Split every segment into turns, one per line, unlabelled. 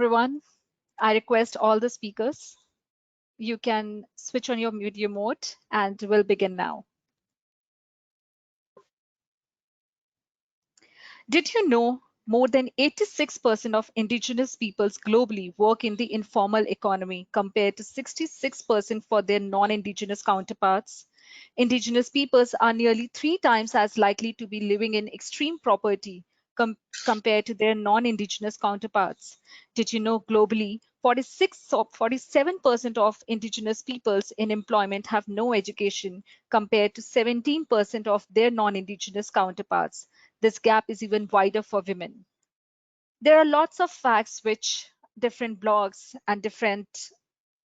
Everyone, I request all the speakers, you can switch on your video mode and we'll begin now. Did you know more than 86% of indigenous peoples globally work in the informal economy compared to 66% for their non-indigenous counterparts? Indigenous peoples are nearly 3 times as likely to be living in extreme poverty compared to their non-indigenous counterparts. Did you know globally 47% of indigenous peoples in employment have no education compared to 17% of their non-indigenous counterparts? This gap is even wider for women. There are lots of facts which different blogs and different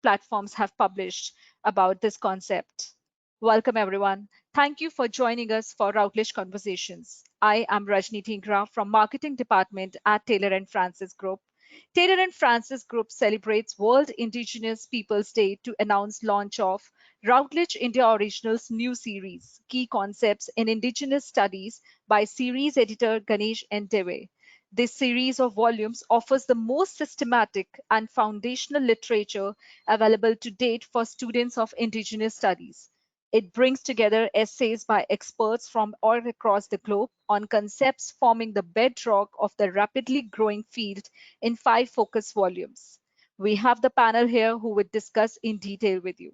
platforms have published about this concept. Welcome, everyone. Thank you for joining us for Routledge Conversations. I am Rajni Dhingra from Marketing Department at Taylor & Francis Group. Taylor & Francis Group celebrates World Indigenous Peoples Day to announce launch of Routledge India Originals new series, Key Concepts in Indigenous Studies by series editor Ganesh N. Deve. This series of volumes offers the most systematic and foundational literature available to date for students of Indigenous studies. It brings together essays by experts from all across the globe on concepts forming the bedrock of the rapidly growing field in 5 focus volumes. We have the panel here who will discuss in detail with you.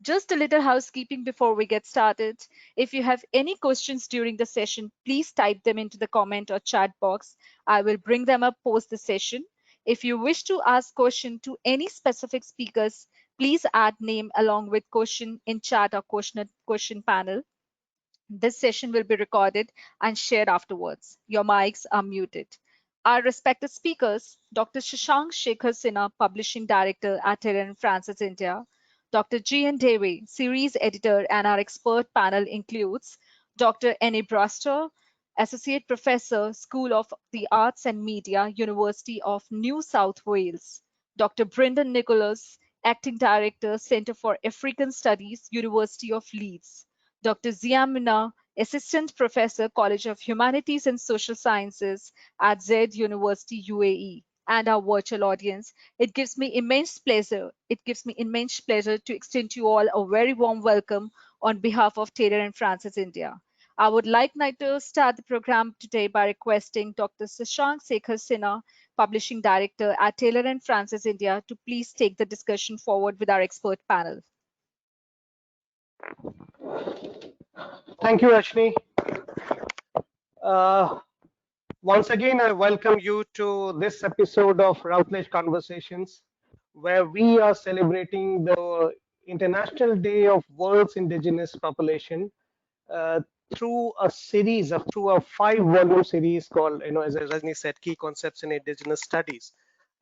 Just a little housekeeping before we get started. If you have any questions during the session, please type them into the comment or chat box. I will bring them up post the session. If you wish to ask question to any specific speakers, please add name along with question in chat or question panel. This session will be recorded and shared afterwards. Your mics are muted. Our respected speakers, Dr. Shashank Shekhar Sinha, Publishing Director at Taylor & Francis India, Dr. G.N. Deve, Series Editor, and our expert panel includes Dr. N.A. Braster, Associate Professor, School of the Arts and Media, University of New South Wales, Dr. Brendan Nicholas, Acting Director, Center for African Studies, University of Leeds, Dr. Ziamina, Assistant Professor, College of Humanities and Social Sciences at Z University, UAE, and our virtual audience. It gives me immense pleasure. It gives me immense pleasure to extend to you all a very warm welcome on behalf of Taylor & Francis India. I would like now to start the program today by requesting Dr. Shashank Shekhar Sinha, Publishing Director at Taylor & Francis India, to please take the discussion forward with our expert panel.
Thank you, Rashni. Once again, I welcome you to this episode of Routledge Conversations, where we are celebrating the International Day of World's Indigenous Population through a 5-volume series called, as Rajni said, Key Concepts in Indigenous Studies.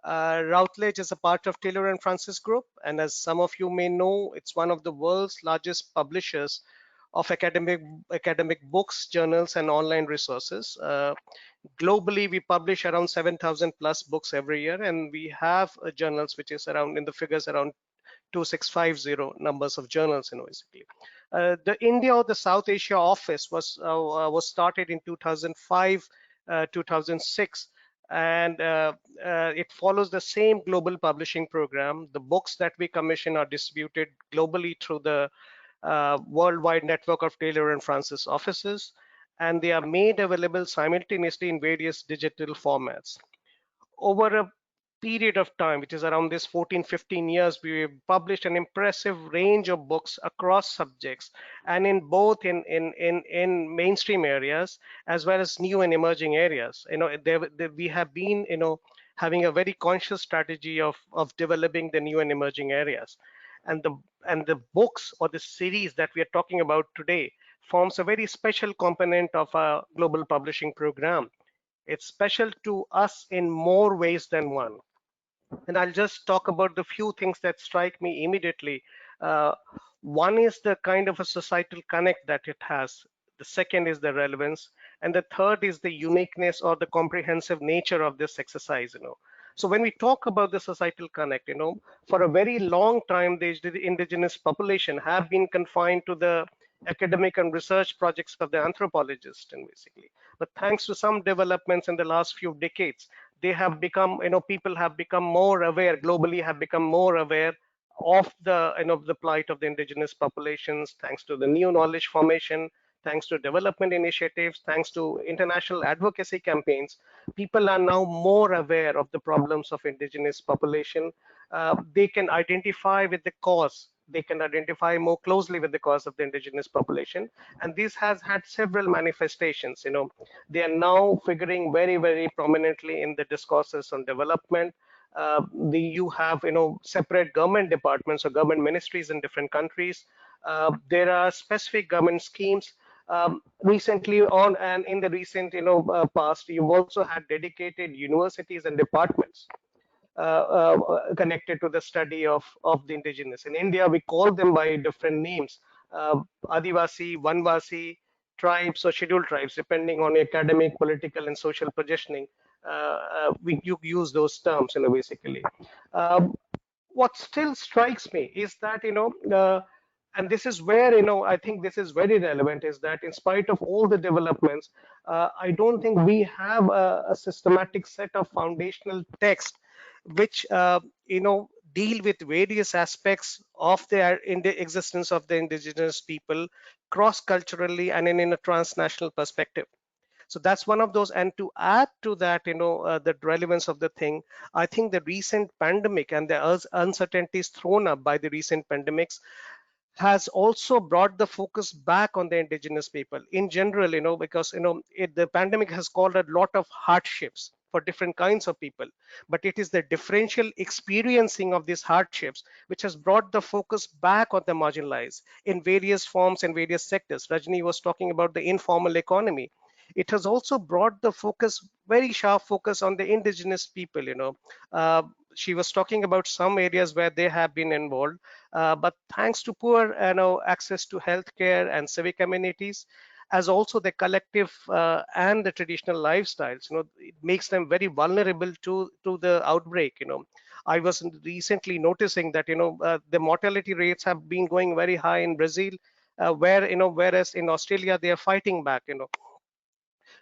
Routledge is a part of Taylor & Francis Group, and as some of you may know, it's one of the world's largest publishers of academic books, journals, and online resources. Globally, we publish around 7,000 plus books every year, and we have journals which is around in the figures around 2650 numbers of journals, basically. The India or the South Asia office was started in 2005, 2006. And it follows the same global publishing program. The books that we commission are distributed globally through the worldwide network of Taylor & Francis offices, and they are made available simultaneously in various digital formats. Over a period of time, which is around this 14-15 years, we published an impressive range of books across subjects, and in both in mainstream areas as well as new and emerging areas. We have been having a very conscious strategy of developing the new and emerging areas. And the books or the series that we are talking about today forms a very special component of our global publishing program. It's special to us in more ways than one. And I'll just talk about the few things that strike me immediately. One is the kind of a societal connect that it has. The second is the relevance. And the third is the uniqueness or the comprehensive nature of this exercise. So when we talk about the societal connect, for a very long time, the indigenous population have been confined to the academic and research projects of the anthropologist, and basically. But thanks to some developments in the last few decades, they have become, people have become more aware globally, have become more aware of the, the plight of the indigenous populations, thanks to the new knowledge formation, thanks to development initiatives, thanks to international advocacy campaigns. People are now more aware of the problems of indigenous population. They can identify with the cause. They can identify more closely with the cause of the indigenous population, and this has had several manifestations. They are now figuring very, very prominently in the discourses on development. You have, separate government departments or government ministries in different countries. There are specific government schemes. Recently on, and in the recent, past, you've also had dedicated universities and departments connected to the study of the indigenous. In India, we call them by different names: Adivasi, Vanvasi, tribes, or scheduled tribes, depending on academic, political, and social positioning. You use those terms, basically. Um, what still strikes me is that, and this is where, I think this is very relevant, is that in spite of all the developments, I don't think we have a systematic set of foundational text which, deal with various aspects of in the existence of the indigenous people cross culturally and in a transnational perspective. So that's one of those. And to add to that, the relevance of the thing, I think the recent pandemic and the uncertainties thrown up by the recent pandemics has also brought the focus back on the indigenous people in general, because, the pandemic has caused a lot of hardships for different kinds of people, but it is the differential experiencing of these hardships which has brought the focus back on the marginalized in various forms and various sectors. Rajni was talking about the informal economy. It has also brought the focus, very sharp focus, on the indigenous people. uh, she was talking about some areas where they have been involved, but thanks to poor, access to healthcare and civic amenities, as also the collective and the traditional lifestyles, it makes them very vulnerable to the outbreak. I was recently noticing that, the mortality rates have been going very high in Brazil, where, whereas in Australia they are fighting back.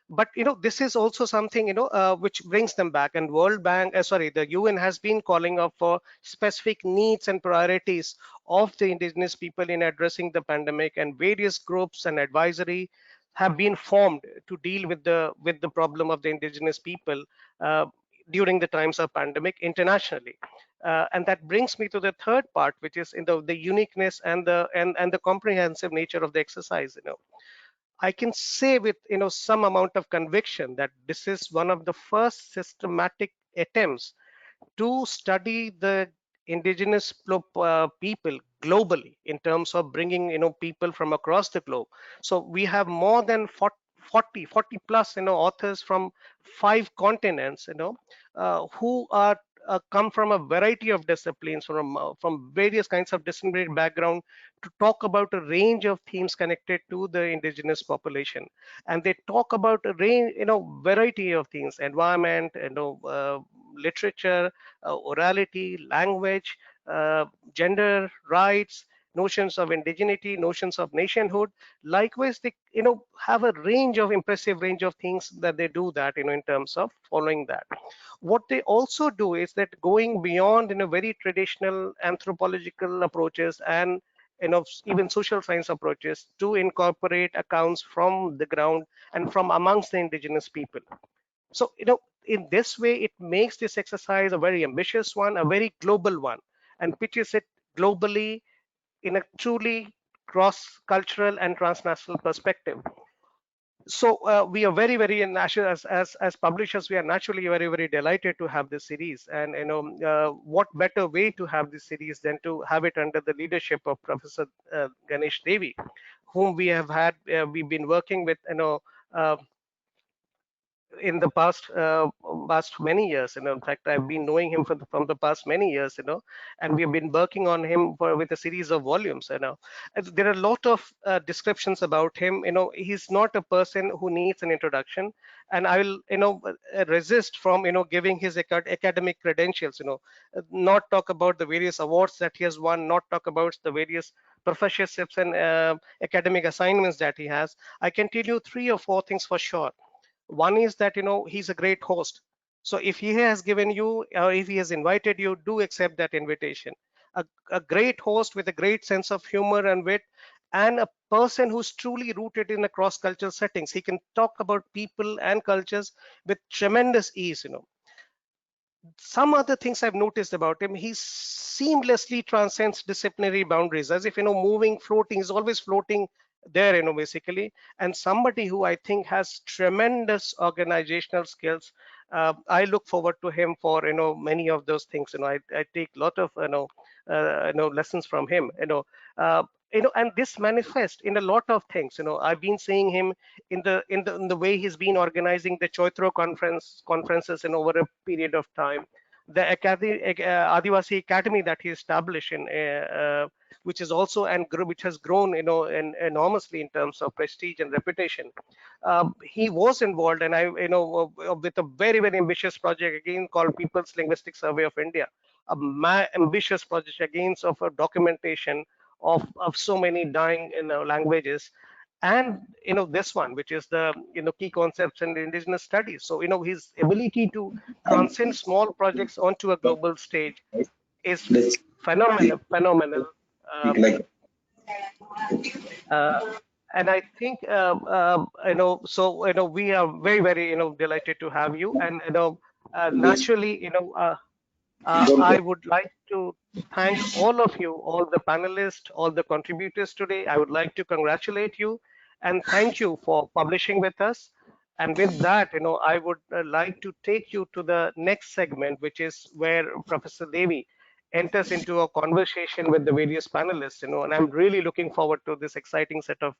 But, this is also something, which brings them back. And the UN has been calling up for specific needs and priorities of the indigenous people in addressing the pandemic, and various groups and advisory have been formed to deal with the problem of the indigenous people uh, during the times of pandemic internationally. And that brings me to the third part, which is in the uniqueness and the comprehensive nature of the exercise. I can say with, some amount of conviction that this is one of the first systematic attempts to study the indigenous people globally, in terms of bringing, people from across the globe. So we have more than 40 plus, authors from 5 continents, who are come from a variety of disciplines, from various kinds of disciplinary background, to talk about a range of themes connected to the indigenous population. And they talk about a range, variety of things: environment, literature, orality, language, gender, rights, notions of indigeneity, notions of nationhood. Likewise, they, have a range of impressive range of things that they do that, in terms of following that. What they also do is that, going beyond, very traditional anthropological approaches and, even social science approaches, to incorporate accounts from the ground and from amongst the indigenous people. So, in this way, it makes this exercise a very ambitious one, a very global one, and pitches it globally in a truly cross-cultural and transnational perspective. So, we are very, very, as publishers, we are naturally very, very delighted to have this series. And, what better way to have this series than to have it under the leadership of Professor Ganesh Devi, whom we've been working with, uh, in the past many years. In fact, I've been knowing him from the past many years, and we've been working on him with a series of volumes. And there are a lot of descriptions about him. He's not a person who needs an introduction, and I will, resist from, giving his academic credentials. Not talk about the various awards that he has won, not talk about the various professorships and academic assignments that he has. I can tell you 3 or 4 things for sure. One is that, he's a great host. So if he has given you, or if he has invited you, do accept that invitation. A great host with a great sense of humor and wit, and a person who's truly rooted in a cross-cultural settings. He can talk about people and cultures with tremendous ease. Some other things I've noticed about him, he seamlessly transcends disciplinary boundaries, as if, moving, floating, he's always floating there, basically. And somebody who I think has tremendous organizational skills. I look forward to him for, many of those things. I take a lot of, lessons from him, and this manifests in a lot of things. I've been seeing him in the way he's been organizing the Choitro conferences in over a period of time. The Adivasi Academy that he established which is also which has grown, enormously in terms of prestige and reputation. He was involved, and with a very very ambitious project again called People's Linguistic Survey of India, a ambitious project against of a documentation of so many dying languages, and this one, which is the key concepts in the indigenous studies. So his ability to transcend small projects onto a global stage is
Let's
phenomenal.
speak
um,
like
uh, and I think so we are very very delighted to have you, and
this.
naturally
Don't
I would like to thank all of you, all the panelists, all the contributors today. I would like to congratulate you and thank you for publishing with us. And with that, I would like to take you to the next segment, which is where Professor Devi enters into a conversation with the various panelists, and I'm really looking forward to this exciting set of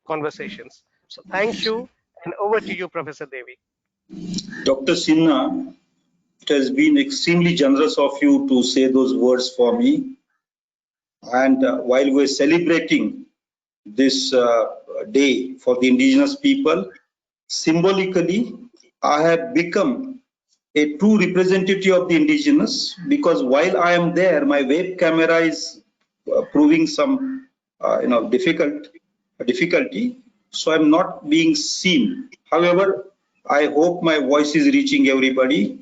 conversations. So thank you, and over to you, Professor Devi.
Dr. Sinha, it has been extremely generous of you to say those words for me. And while we're celebrating this day for the indigenous people, symbolically, I have become a true representative of the indigenous, because while I am there, my web camera is proving some difficulty, so I'm not being seen. However, I hope my voice is reaching everybody.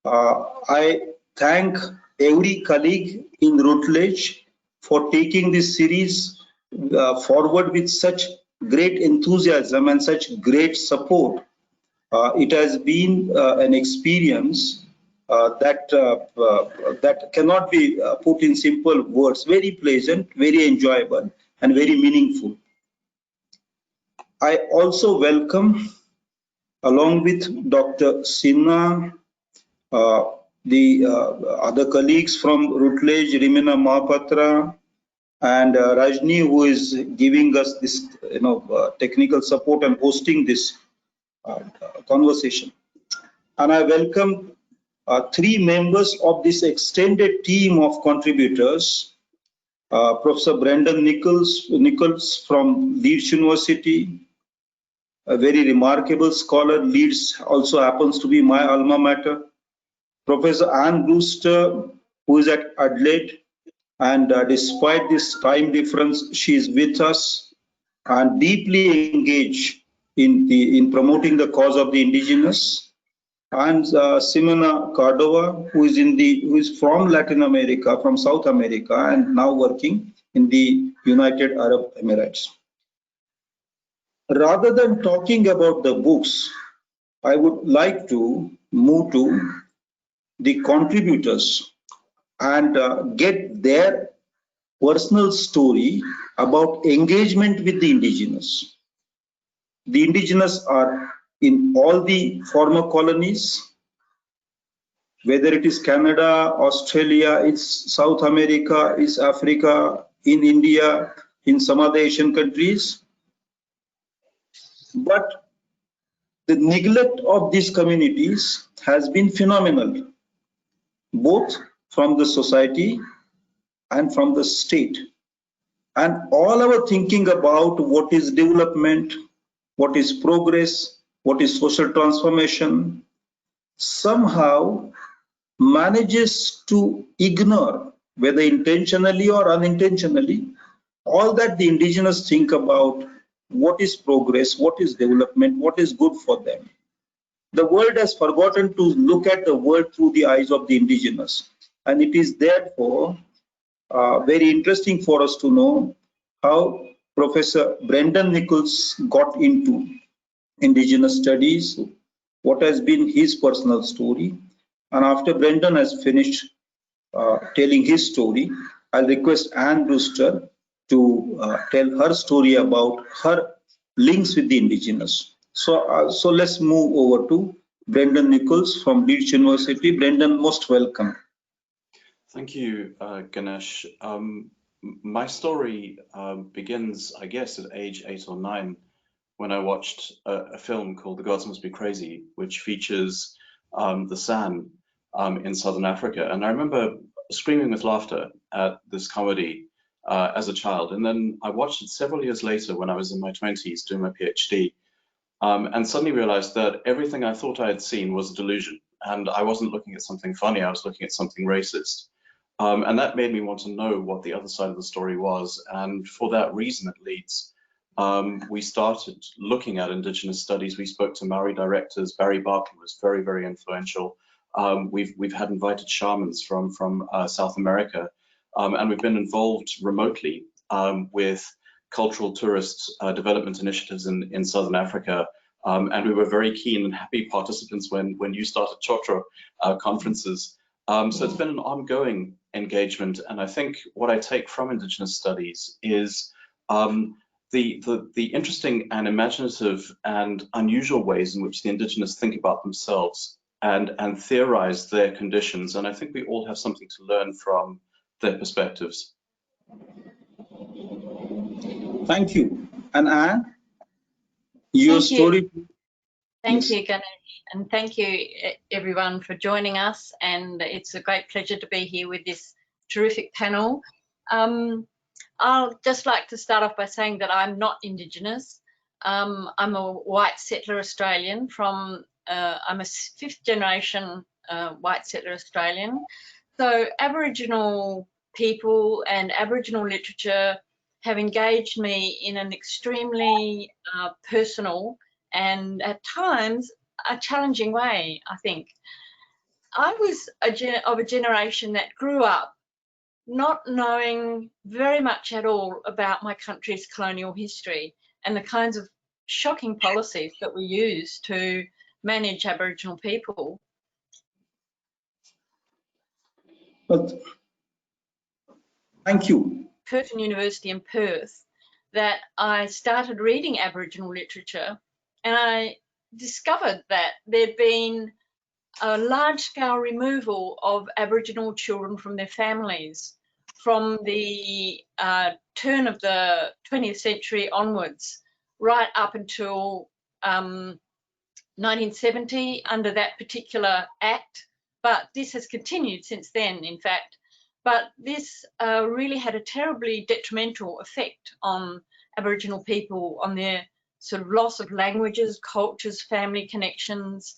I thank every colleague in Routledge for taking this series forward with such great enthusiasm and such great support. It has been an experience that cannot be put in simple words. Very pleasant, very enjoyable, and very meaningful. I also welcome, along with Dr. Sinha, uh, the other colleagues from Routledge, Rimina Mahapatra, and Rajni, who is giving us this, technical support and hosting this conversation. And I welcome three members of this extended team of contributors. Professor Brandon Nichols from Leeds University, a very remarkable scholar. Leeds also happens to be my alma mater. Professor Anne Brewster, who is at Adelaide, and despite this time difference, she is with us and deeply engaged in promoting the cause of the indigenous. And Simona Cordova, who is from Latin America, from South America, and now working in the United Arab Emirates. Rather than talking about the books, I would like to move to the contributors and get their personal story about engagement with the indigenous. The indigenous are in all the former colonies, whether it is Canada, Australia, it's South America, it's Africa, in India, in some other Asian countries. But the neglect of these communities has been phenomenal, both from the society and from the state. And all our thinking about what is development, what is progress, what is social transformation, somehow manages to ignore, whether intentionally or unintentionally, all that the indigenous think about what is progress, what is development, what is good for them. The world has forgotten to look at the world through the eyes of the indigenous. And it is therefore very interesting for us to know how Professor Brendan Nichols got into indigenous studies, what has been his personal story. And after Brendan has finished telling his story, I'll request Anne Brewster to tell her story about her links with the indigenous. So let's move over to Brendan Nichols from Leeds University. Brendan, most welcome.
Thank you, Ganesh. My story begins, I guess, at age 8 or 9 when I watched a film called The Gods Must Be Crazy, which features the San in Southern Africa. And I remember screaming with laughter at this comedy as a child. And then I watched it several years later when I was in my 20s doing my PhD, and suddenly realized that everything I thought I had seen was a delusion. And I wasn't looking at something funny, I was looking at something racist. And that made me want to know what the other side of the story was. And for that reason, at Leeds, we started looking at Indigenous studies. We spoke to Maori directors. Barry Barkley was very, very influential. We've had invited shamans from South America, and we've been involved remotely with cultural tourist development initiatives in Southern Africa. And we were very keen and happy participants when you started Chotro conferences. So it's been an ongoing engagement, and I think what I take from Indigenous studies is the interesting and imaginative and unusual ways in which the Indigenous think about themselves and theorize their conditions. And I think we all have something to learn from their perspectives.
Thank you. And Anne, your story.
Thank you, Ganesh, and thank you everyone for joining us, and it's a great pleasure to be here with this terrific panel. I'll just like to start off by saying that I'm not Indigenous. I'm a white settler Australian from, I'm a 5th generation white settler Australian. So Aboriginal people and Aboriginal literature have engaged me in an extremely personal and at times a challenging way, I think. I was of a generation that grew up not knowing very much at all about my country's colonial history and the kinds of shocking policies that we use to manage Aboriginal people.
But thank you.
Curtin University in Perth, that I started reading Aboriginal literature, and I discovered that there'd been a large-scale removal of Aboriginal children from their families from the turn of the 20th century onwards, right up until 1970 under that particular act. But this has continued since then, in fact. But this really had a terribly detrimental effect on Aboriginal people, on their sort of loss of languages, cultures, family connections.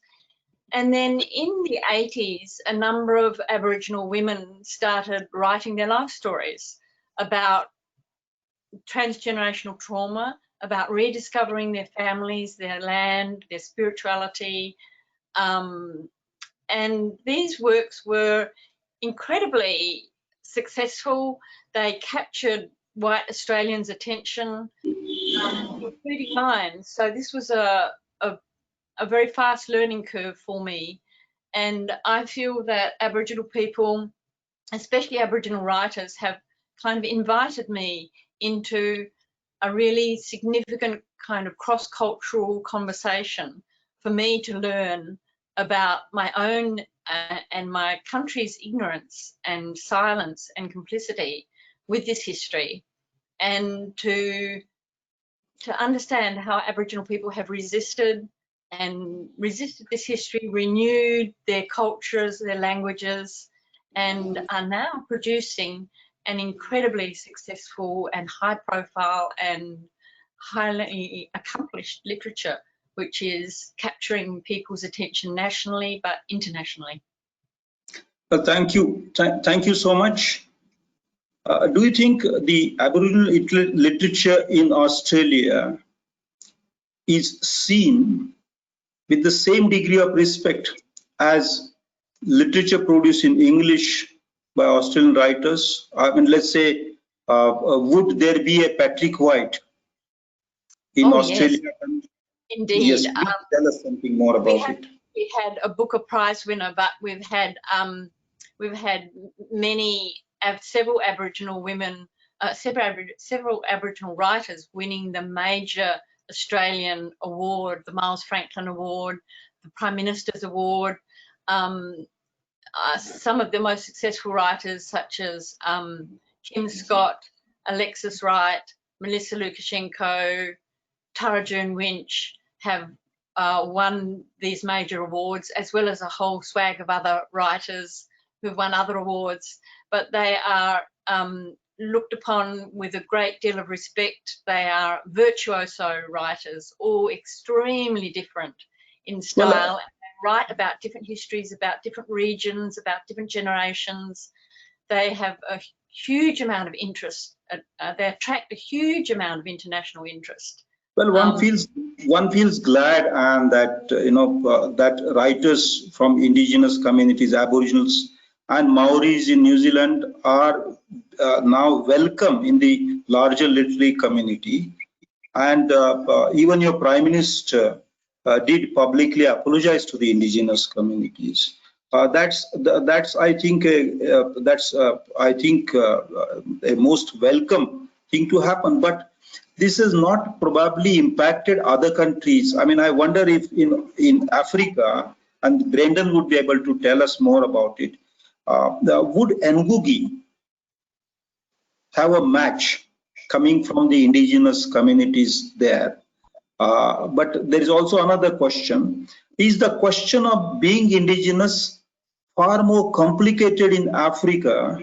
And then in the 80s, a number of Aboriginal women started writing their life stories about transgenerational trauma, about rediscovering their families, their land, their spirituality. And these works were incredibly successful. They captured white Australians' attention, including mine. So this was a very fast learning curve for me. And I feel that Aboriginal people, especially Aboriginal writers, have kind of invited me into a really significant kind of cross-cultural conversation for me to learn about my own and my country's ignorance and silence and complicity with this history, and to understand how Aboriginal people have resisted this history, renewed their cultures, their languages, and are now producing an incredibly successful and high profile and highly accomplished literature, which is capturing people's attention nationally but internationally.
Well, thank you. Thank you so much. Do you think the Aboriginal literature in Australia is seen with the same degree of respect as literature produced in English by Australian writers? I mean, let's say, would there be a Patrick White in
Oh, yes,
Australia?
indeed.
Yes, please tell us something more about it.
We had a Booker Prize winner, but we've had many, several Aboriginal women, several Aboriginal writers winning the major Australian award, the Miles Franklin Award, the Prime Minister's Award. Some of the most successful writers, such as Kim Scott, Alexis Wright, Melissa Lukashenko, Tarajun Winch, have won these major awards, as well as a whole swag of other writers who've won other awards. But they are looked upon with a great deal of respect. They are virtuoso writers, all extremely different in style. And they write about different histories, about different regions, about different generations. They have a huge amount of interest. They attract a huge amount of international interest.
Well, one feels glad, and that that writers from indigenous communities, Aboriginals and Maoris in New Zealand, are now welcome in the larger literary community. And even your Prime Minister did publicly apologize to the indigenous communities. That's I think a most welcome thing to happen. But this has not probably impacted other countries. I mean, I wonder if in Africa, and Brendan would be able to tell us more about it, would Ngugi have a match coming from the indigenous communities there? But there is also another question. Is the question of being indigenous far more complicated in Africa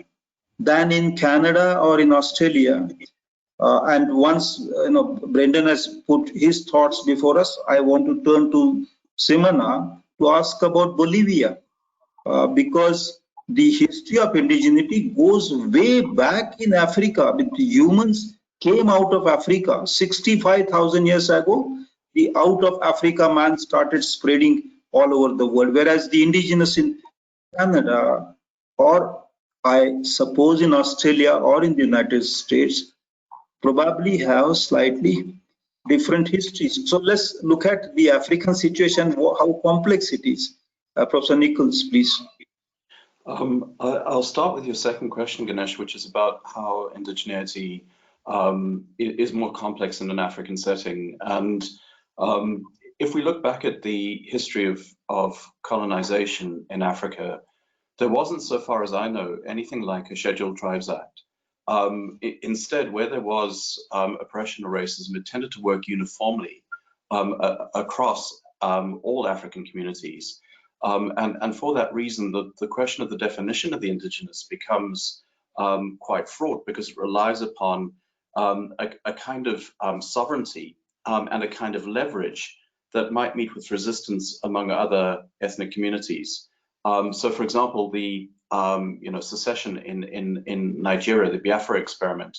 than in Canada or in Australia? And once Brendan has put his thoughts before us, I want to turn to Simona to ask about Bolivia, because the history of indigeneity goes way back in Africa. The humans came out of Africa 65,000 years ago. The out of Africa man started spreading all over the world, whereas the indigenous in Canada, or I suppose in Australia or in the United States, probably have slightly different histories. So let's look at the African situation, how complex it is. Professor Nichols, please.
I'll start with your second question, Ganesh, which is about how indigeneity is more complex in an African setting. And if we look back at the history of colonization in Africa, there wasn't, so far as I know, anything like a Scheduled Tribes Act. Instead, where there was oppression or racism, it tended to work uniformly across all African communities. And for that reason, the question of the definition of the indigenous becomes quite fraught, because it relies upon a kind of sovereignty and a kind of leverage that might meet with resistance among other ethnic communities. So, for example, the secession in Nigeria, the Biafra experiment,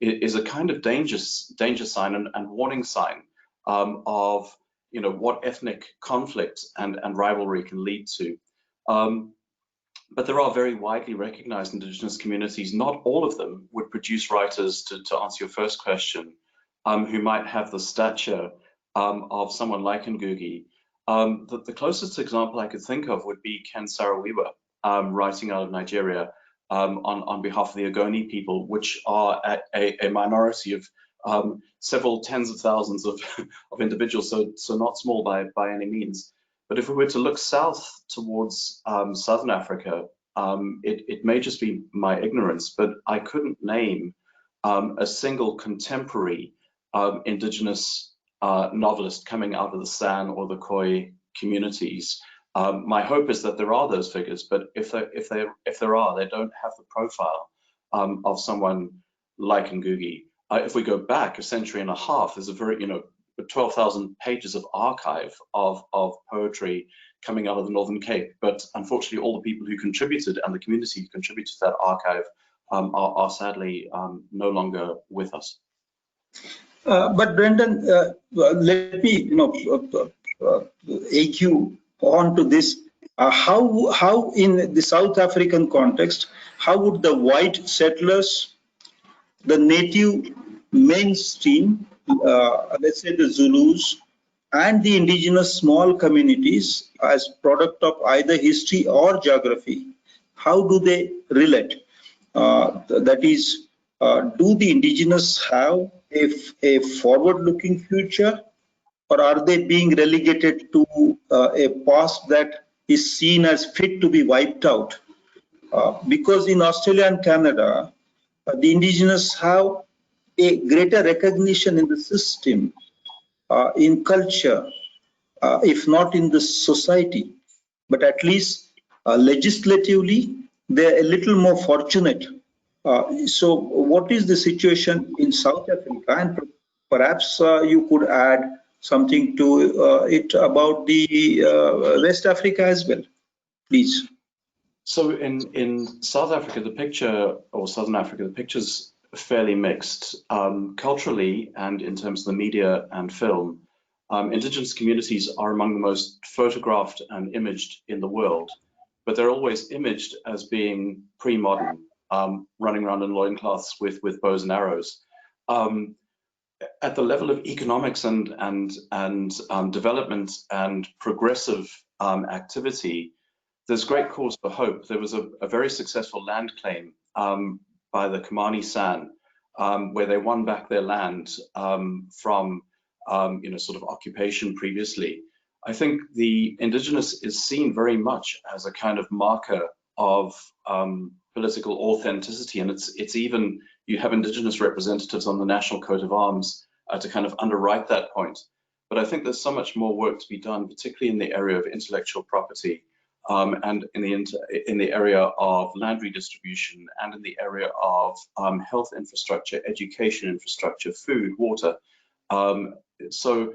is a kind of danger sign and warning sign of what ethnic conflict and rivalry can lead to. But there are very widely recognized indigenous communities. Not all of them would produce writers, to answer your first question, who might have the stature of someone like Ngugi. The closest example I could think of would be Ken Saro-Wiwa, writing out of Nigeria on behalf of the Ogoni people, which are a minority of several tens of thousands of individuals, so not small by any means. But if we were to look south towards Southern Africa, it may just be my ignorance, but I couldn't name a single contemporary indigenous novelist coming out of the San or the Khoi communities. My hope is that there are those figures, but if there are, they don't have the profile of someone like Ngugi. If we go back a century and a half, there's a very 12,000 pages of archive of poetry coming out of the Northern Cape, but unfortunately all the people who contributed and the community who contributed to that archive are sadly no longer with us.
But Brendan, let me AQ on to this. How in the South African context, how would the white settlers, the native mainstream, let's say the Zulus, and the indigenous small communities as product of either history or geography, how do they relate? That is, do the indigenous have a forward-looking future, or are they being relegated to a past that is seen as fit to be wiped out? Because in Australia and Canada, the indigenous have a greater recognition in the system, in culture, if not in the society, but at least legislatively, they're a little more fortunate. So what is the situation in South Africa? And perhaps you could add something to it about the West Africa as well, please.
So in South Africa, the picture, or Southern Africa, the picture's fairly mixed. Culturally and in terms of the media and film, Indigenous communities are among the most photographed and imaged in the world, but they're always imaged as being pre-modern, running around in loincloths with bows and arrows. At the level of economics and development and progressive activity, there's great cause for hope. There was a very successful land claim by the Kamani San, where they won back their land from sort of occupation previously. I think the indigenous is seen very much as a kind of marker of political authenticity, and it's even, you have indigenous representatives on the national coat of arms to kind of underwrite that point. But I think there's so much more work to be done, particularly in the area of intellectual property, and in the area of land redistribution, and in the area of health infrastructure, education infrastructure, food, water. So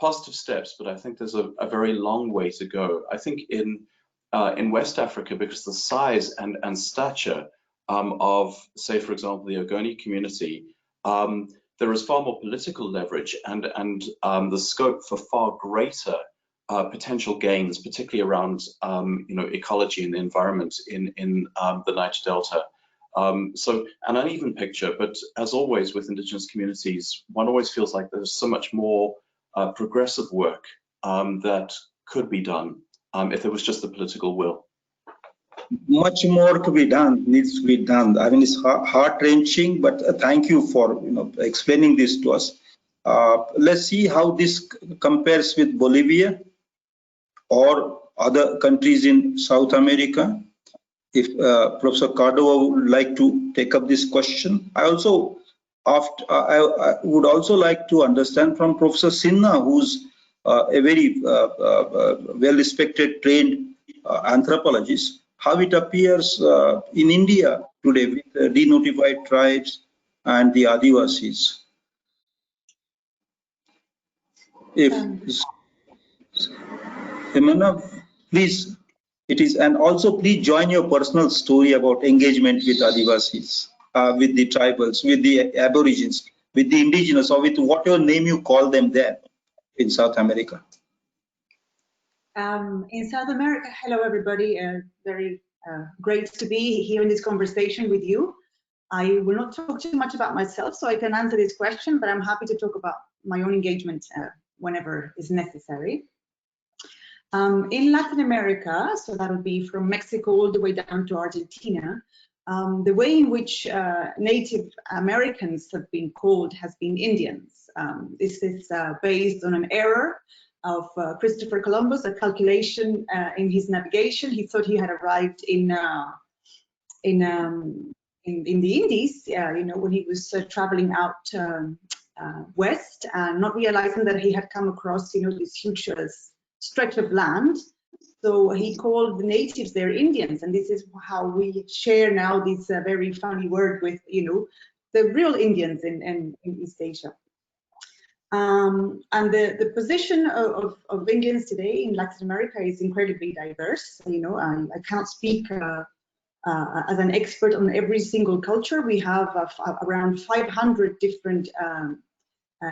positive steps, but I think there's a very long way to go. I think in West Africa, because the size and stature of, say, for example, the Ogoni community, there is far more political leverage and the scope for far greater potential gains, particularly around ecology and the environment in the Niger Delta. So an uneven picture, but as always with indigenous communities, one always feels like there's so much more progressive work that could be done if there was just the political will.
Much more to be done, needs to be done. I mean, it's heart-wrenching, but thank you for explaining this to us. Let's see how this compares with Bolivia or other countries in South America. If Professor Cordova would like to take up this question. I would also like to understand from Professor Sinha, who's a very well-respected, trained anthropologist, how it appears in India today with the denotified tribes and the Adivasis. If Hemana, please, it is, and also please join your personal story about engagement with Adivasis, with the tribals, with the Aborigines, with the indigenous, or with whatever name you call them there in South America.
In South America, hello everybody, very great to be here in this conversation with you. I will not talk too much about myself, so I can answer this question, but I'm happy to talk about my own engagement whenever is necessary. In Latin America, so that would be from Mexico all the way down to Argentina, the way in which Native Americans have been called has been Indians. This is based on an error of Christopher Columbus, a calculation in his navigation. He thought he had arrived in the Indies, when he was traveling out west, and not realizing that he had come across, this huge stretch of land. So he called the natives there Indians, and this is how we share now this very funny word with, the real Indians in East Asia. And the position of Indians today in Latin America is incredibly diverse. I can't speak as an expert on every single culture. We have around 500 different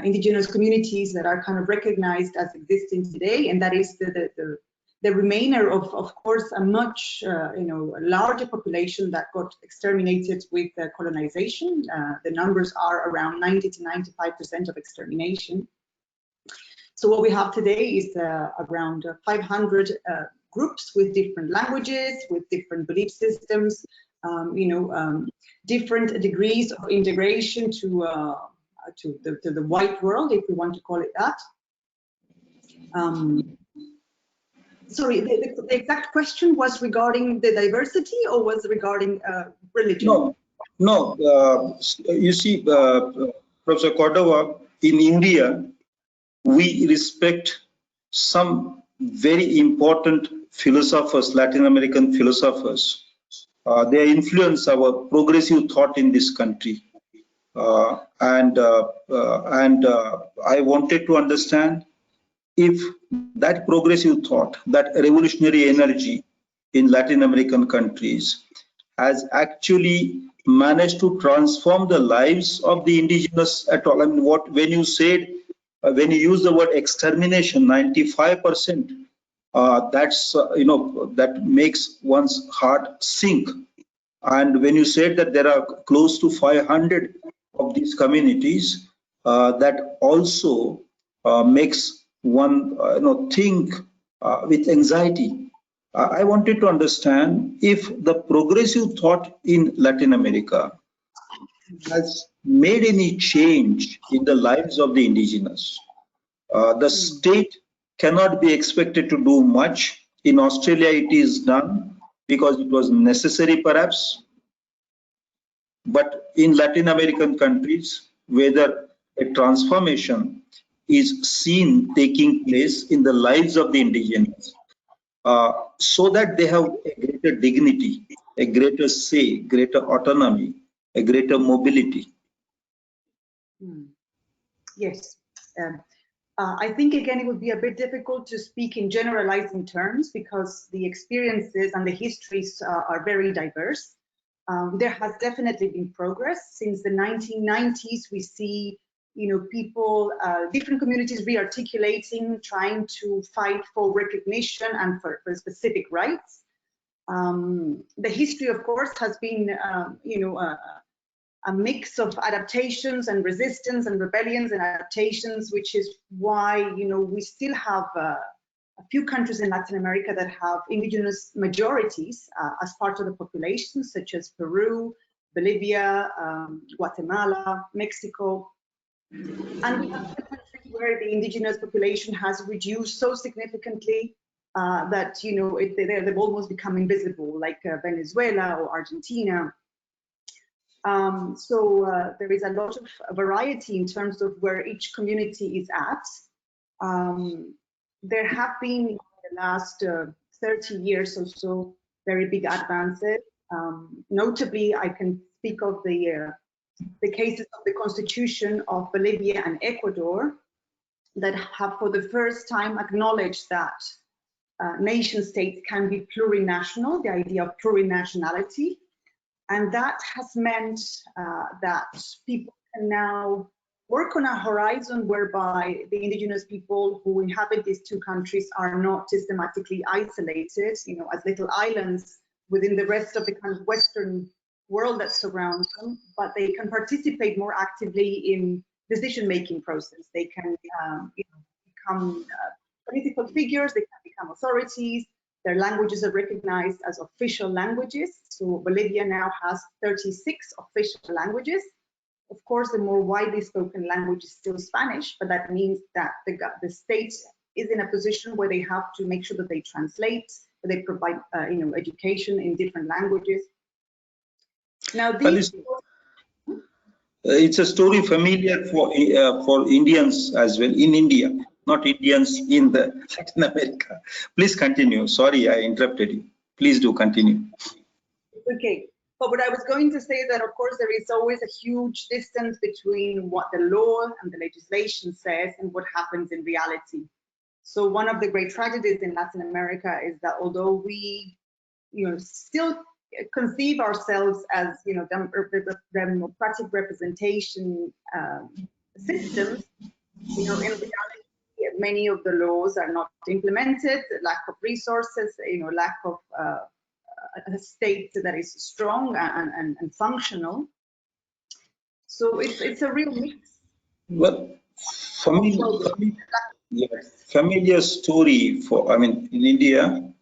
indigenous communities that are kind of recognized as existing today, and that is the remainder of course, a much larger population that got exterminated with colonization. The numbers are around 90 to 95% of extermination. So what we have today is around 500 groups with different languages, with different belief systems, different degrees of integration to the white world, if we want to call it that. Sorry, the exact question was regarding the diversity, or was regarding religion?
No. You see, Professor Cordova, in India, we respect some very important philosophers, Latin American philosophers. They influence our progressive thought in this country. And I wanted to understand if that progressive thought, that revolutionary energy in Latin American countries has actually managed to transform the lives of the indigenous at all. I mean, when you said, when you use the word extermination, 95%, that makes one's heart sink. And when you said that there are close to 500 of these communities, that also makes one think with anxiety. I wanted to understand if the progressive thought in Latin America has made any change in the lives of the indigenous. The state cannot be expected to do much. In Australia, it is done because it was necessary, perhaps. But in Latin American countries, whether a transformation is seen taking place in the lives of the indigenous, so that they have a greater dignity, a greater say, greater autonomy, a greater mobility.
Yes. I think, again, it would be a bit difficult to speak in generalizing terms because the experiences and the histories are very diverse. There has definitely been progress. Since the 1990s, we see people, different communities re-articulating, trying to fight for recognition and for specific rights. The history, of course, has been, a mix of adaptations and resistance and rebellions and adaptations, which is why, we still have a few countries in Latin America that have indigenous majorities as part of the population, such as Peru, Bolivia, Guatemala, Mexico. And we have other countries where the indigenous population has reduced so significantly that they've almost become invisible, like Venezuela or Argentina. So there is a lot of variety in terms of where each community is at. There have been in the last 30 years or so very big advances. Notably, I can speak of the cases of the Constitution of Bolivia and Ecuador that have for the first time acknowledged that nation states can be plurinational, the idea of plurinationality. And that has meant that people can now work on a horizon whereby the indigenous people who inhabit these two countries are not systematically isolated, as little islands within the rest of the kind of Western world that surrounds them, but they can participate more actively in decision-making process. They can become political figures, they can become authorities. Their languages are recognized as official languages. So Bolivia now has 36 official languages. Of course, the more widely spoken language is still Spanish, but that means that the state is in a position where they have to make sure that they translate, that they provide education in different languages. Now,
it's a story familiar for Indians as well in India, not Indians in the Latin America. Please continue. Sorry, I interrupted you. Please do continue.
Okay. But what I was going to say is that, of course, there is always a huge distance between what the law and the legislation says and what happens in reality. So one of the great tragedies in Latin America is that although we, still conceive ourselves as, democratic representation systems, in reality, many of the laws are not implemented, lack of resources, lack of a state that is strong and functional. So it's a real mix.
Well, familiar story for, I mean, in India.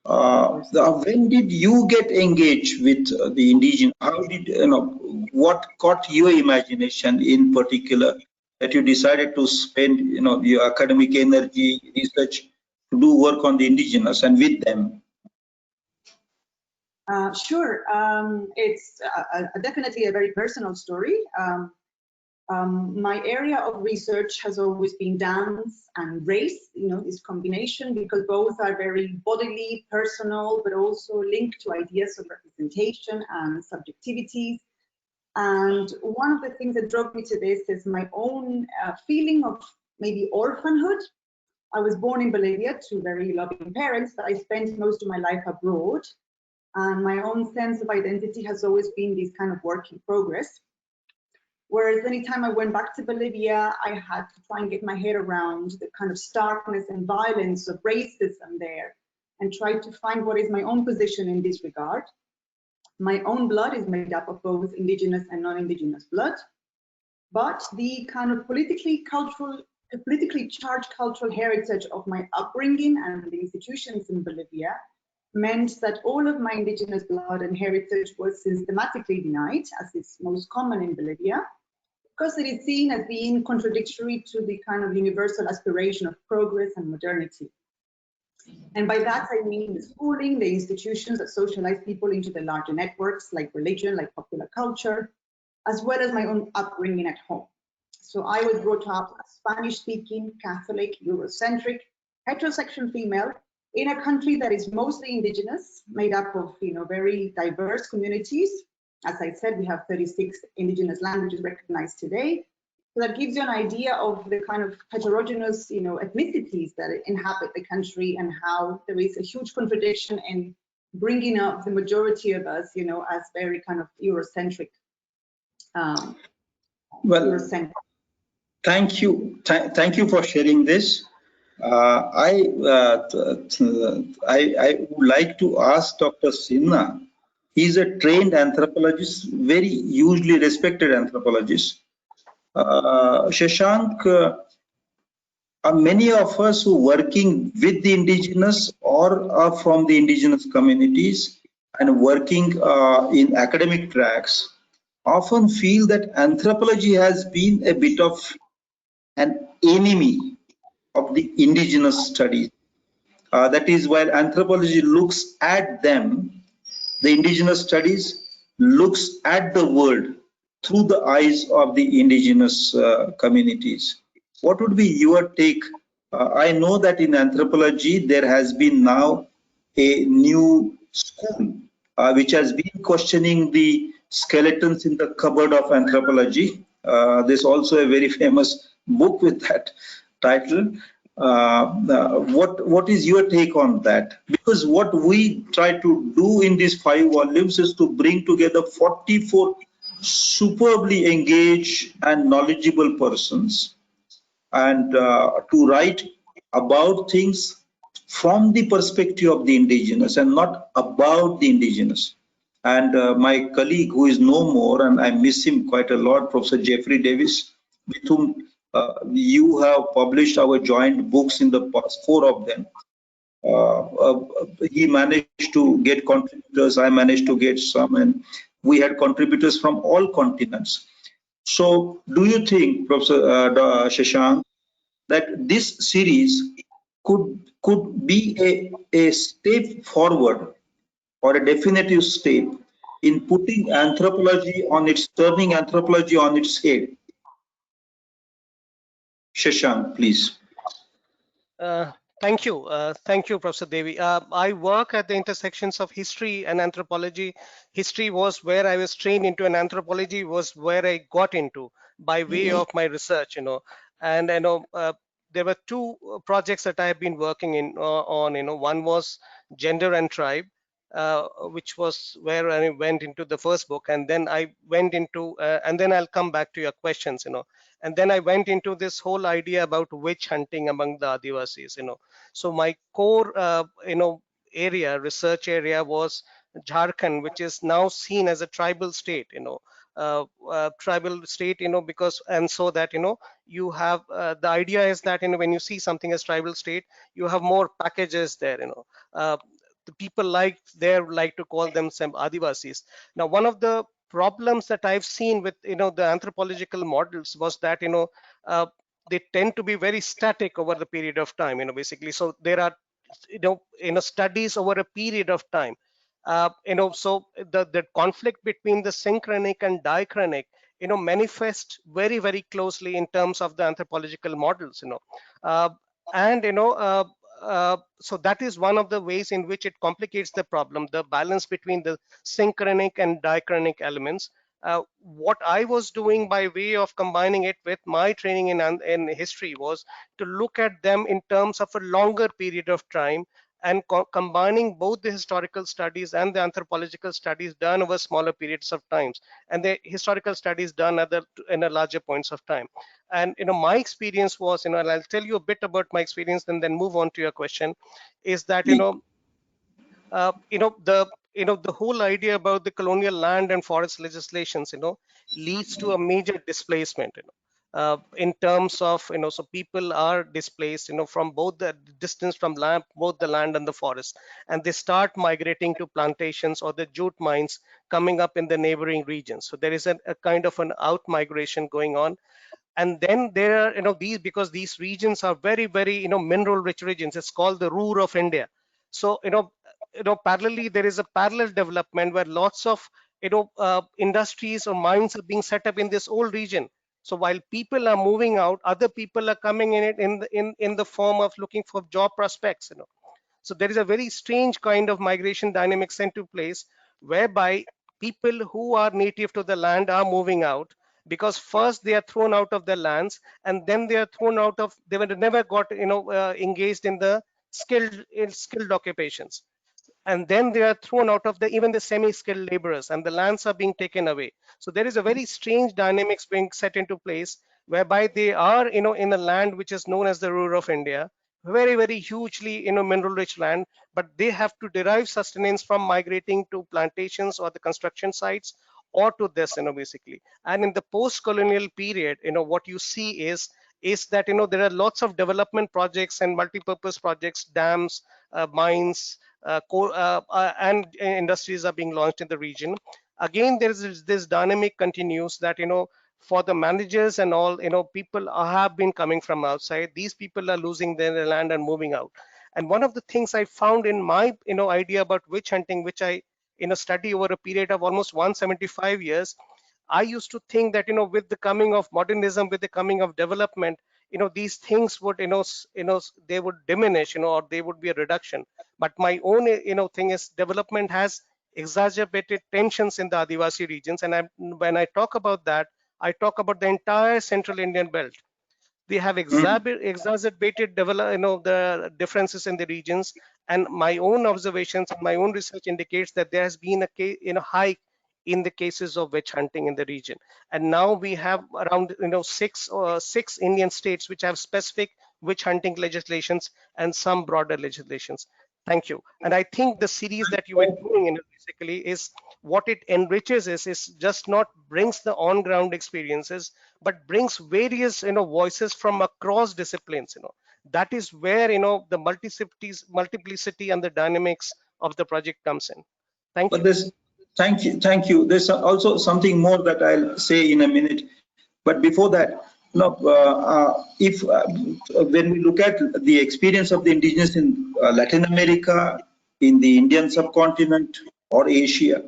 When did you get engaged with the indigenous? How did, what caught your imagination in particular that you decided to spend, your academic energy, research to do work on the indigenous and with them?
Sure. It's definitely a very personal story. My area of research has always been dance and race, this combination, because both are very bodily, personal, but also linked to ideas of representation and subjectivities. And one of the things that drove me to this is my own feeling of maybe orphanhood. I was born in Bolivia to very loving parents, but I spent most of my life abroad. And my own sense of identity has always been this kind of work in progress. Whereas anytime I went back to Bolivia, I had to try and get my head around the kind of starkness and violence of racism there and try to find what is my own position in this regard. My own blood is made up of both indigenous and non-indigenous blood, but the kind of politically charged cultural heritage of my upbringing and the institutions in Bolivia meant that all of my indigenous blood and heritage was systematically denied, as is most common in Bolivia, because it is seen as being contradictory to the kind of universal aspiration of progress and modernity. And by that, I mean the schooling, the institutions that socialize people into the larger networks like religion, like popular culture, as well as my own upbringing at home. So I was brought up as Spanish-speaking, Catholic, Eurocentric, heterosexual female in a country that is mostly indigenous, made up of very diverse communities. As I said, we have 36 indigenous languages recognized today. So that gives you an idea of the kind of heterogeneous, ethnicities that inhabit the country and how there is a huge contradiction in bringing up the majority of us, as very kind of Eurocentric.
Well,
Eurocentric.
Thank you. Thank you for sharing this. I would like to ask Dr. Sinha. He's a trained anthropologist, very hugely respected anthropologist. Shashank, are many of us who are working with the indigenous or are from the indigenous communities and working in academic tracks often feel that anthropology has been a bit of an enemy of the indigenous studies. That is, while anthropology looks at them, the indigenous studies looks at the world through the eyes of the indigenous communities. What would be your take? I know that in anthropology there has been now a new school which has been questioning the skeletons in the cupboard of anthropology. There's also a very famous book with that title. What is your take on that? Because what we try to do in these 5 volumes is to bring together 44 superbly engaged and knowledgeable persons and to write about things from the perspective of the indigenous and not about the indigenous. And my colleague who is no more, and I miss him quite a lot, Professor Jeffrey Davis, with whom you have published our joint books in the past, 4 of them. He managed to get contributors, I managed to get some, and we had contributors from all continents. So do you think, Professor Shashank, that this series could be a step forward or a definitive step in putting anthropology on its, turning anthropology on its head? Shashank, please.
Thank you. Thank you, Professor Devi. I work at the intersections of history and anthropology. History was where I was trained into, and anthropology was where I got into by way of my research, And, there were 2 projects that I have been working on, one was gender and tribe, which was where I went into the first book, and then I went into, and then I'll come back to your questions, and then I went into this whole idea about witch hunting among the Adivasis, So my core, area, research area was Jharkhand, which is now seen as a tribal state, tribal state, because, and so that, you have, the idea is that, when you see something as tribal state, you have more packages there, the people like to call themselves Adivasis. Now, one of the problems that I've seen with, the anthropological models was that, they tend to be very static over the period of time, basically. So there are, studies over a period of time. So the conflict between the synchronic and diachronic, manifest very, very closely in terms of the anthropological models, uh, and so that is one of the ways in which it complicates the problem, the balance between the synchronic and diachronic elements. What I was doing by way of combining it with my training in history was to look at them in terms of a longer period of time, and combining both the historical studies and the anthropological studies done over smaller periods of times, and the historical studies done at in a larger points of time. And my experience was, and I'll tell you a bit about my experience and then move on to your question, is that the whole idea about the colonial land and forest legislations, leads to a major displacement, in terms of, so people are displaced, from both the distance from land, both the land and the forest, and they start migrating to plantations or the jute mines coming up in the neighboring regions. So there is a kind of an out migration going on. And then there are, these, because these regions are very, very, mineral rich regions, it's called the Ruhr of India. So parallelly, there is a parallel development where lots of industries or mines are being set up in this old region. So while people are moving out, other people are coming in it in the form of looking for job prospects. So there is a very strange kind of migration dynamics into place, whereby people who are native to the land are moving out, because first they are thrown out of their lands, and then they are thrown out of, they were never got engaged in the skilled occupations, and then they are thrown out of the even the semi-skilled laborers, and the lands are being taken away. So there is a very strange dynamics being set into place, whereby they are in a land which is known as the Ruhr of India, very, very hugely mineral rich land, but they have to derive sustenance from migrating to plantations or the construction sites, or to this, basically. And in the post-colonial period, what you see is that there are lots of development projects and multi-purpose projects, dams, mines, and industries are being launched in the region. Again, there is this dynamic continues that for the managers and all, people have been coming from outside. These people are losing their land and moving out. And one of the things I found in my idea about witch hunting, which I study over a period of almost 175 years, I used to think that with the coming of modernism, with the coming of development, these things would they would diminish, or they would be a reduction. But my own thing is, development has exacerbated tensions in the Adivasi regions, and when I talk about that, I talk about the entire central Indian belt. They have exacerbated the differences in the regions, and my own observations and my own research indicates that there has been a hike in the cases of witch hunting in the region. And now we have around six Indian states which have specific witch hunting legislations and some broader legislations. Thank you. And I think the series that you were doing basically is what it enriches is just not brings the on-ground experiences, but brings various voices from across disciplines. That is where the multiplicity and the dynamics of the project comes in. Thank
But
you.
there's, thank you. There's also something more that I'll say in a minute. But before that, if when we look at the experience of the indigenous in Latin America, in the Indian subcontinent or Asia,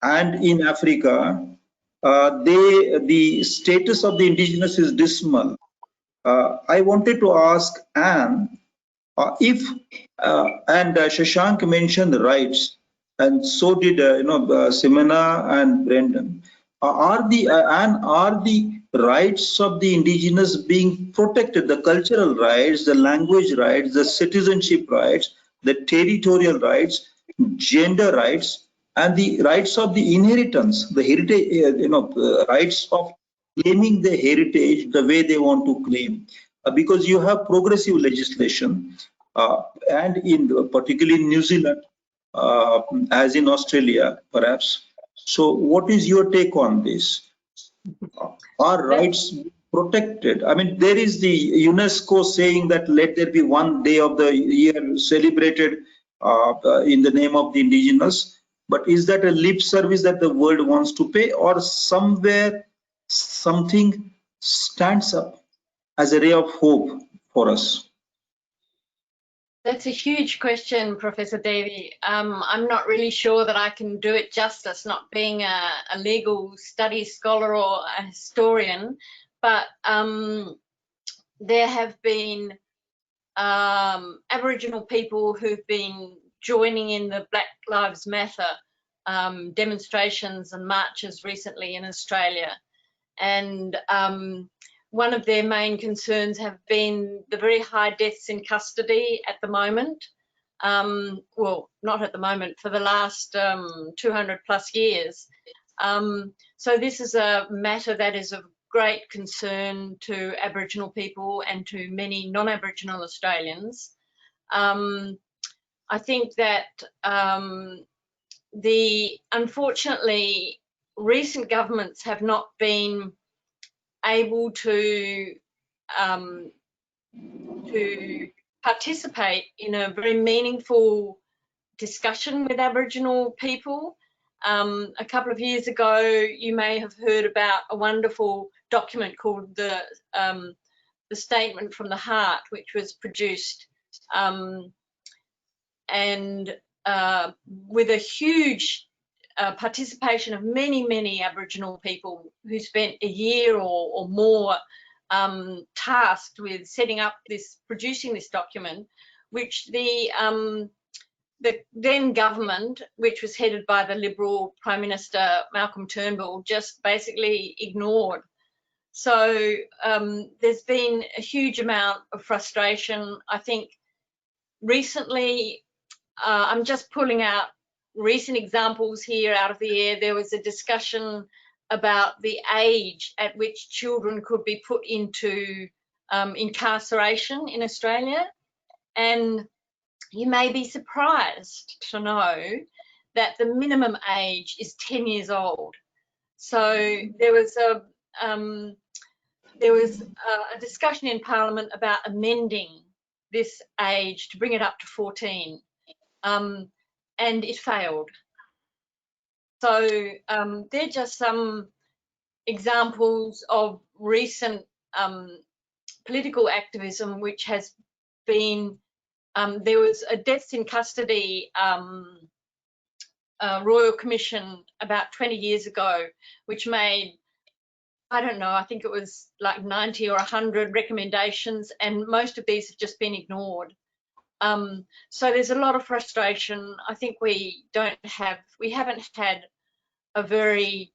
and in Africa, the status of the indigenous is dismal. I wanted to ask Anne if and Shashank mentioned the rights, and so did Simona and Brendan. Are the rights of the indigenous being protected? The cultural rights, the language rights, the citizenship rights, the territorial rights. gender rights, and the rights of the inheritance, the heritage, rights of claiming the heritage the way they want to claim. Because you have progressive legislation, and particularly in New Zealand, as in Australia, perhaps. So, what is your take on this? Are rights protected? I mean, there is the UNESCO saying that let there be one day of the year celebrated in the name of the indigenous. But is that a lip service that the world wants to pay, or somewhere something stands up as a ray of hope for us?
That's a huge question, Professor Devi. I'm not really sure that I can do it justice, not being a legal studies scholar or a historian, but there have been Aboriginal people who've been joining in the Black Lives Matter demonstrations and marches recently in Australia. And one of their main concerns have been the very high deaths in custody at the moment. Well, not at the moment, for the last 200 plus years. So this is a matter that is of great concern to Aboriginal people and to many non-Aboriginal Australians. I think that unfortunately, recent governments have not been able to participate in a very meaningful discussion with Aboriginal people. A couple of years ago, you may have heard about a wonderful document called the Statement from the Heart, which was produced and with a huge participation of many Aboriginal people who spent a year or more tasked with setting up producing this document, which the then government, which was headed by the Liberal Prime Minister Malcolm Turnbull, just basically ignored. So there's been a huge amount of frustration. I think recently, I'm just pulling out recent examples here out of the air. There was a discussion about the age at which children could be put into incarceration in Australia, and you may be surprised to know that the minimum age is 10 years old. So there was a discussion in Parliament about amending this age to bring it up to 14, and it failed. So they're just some examples of recent political activism which has been, there was a deaths in custody Royal Commission about 20 years ago, which made, I don't know, I think it was like 90 or 100 recommendations, and most of these have just been ignored. So there's a lot of frustration. I think we haven't had a very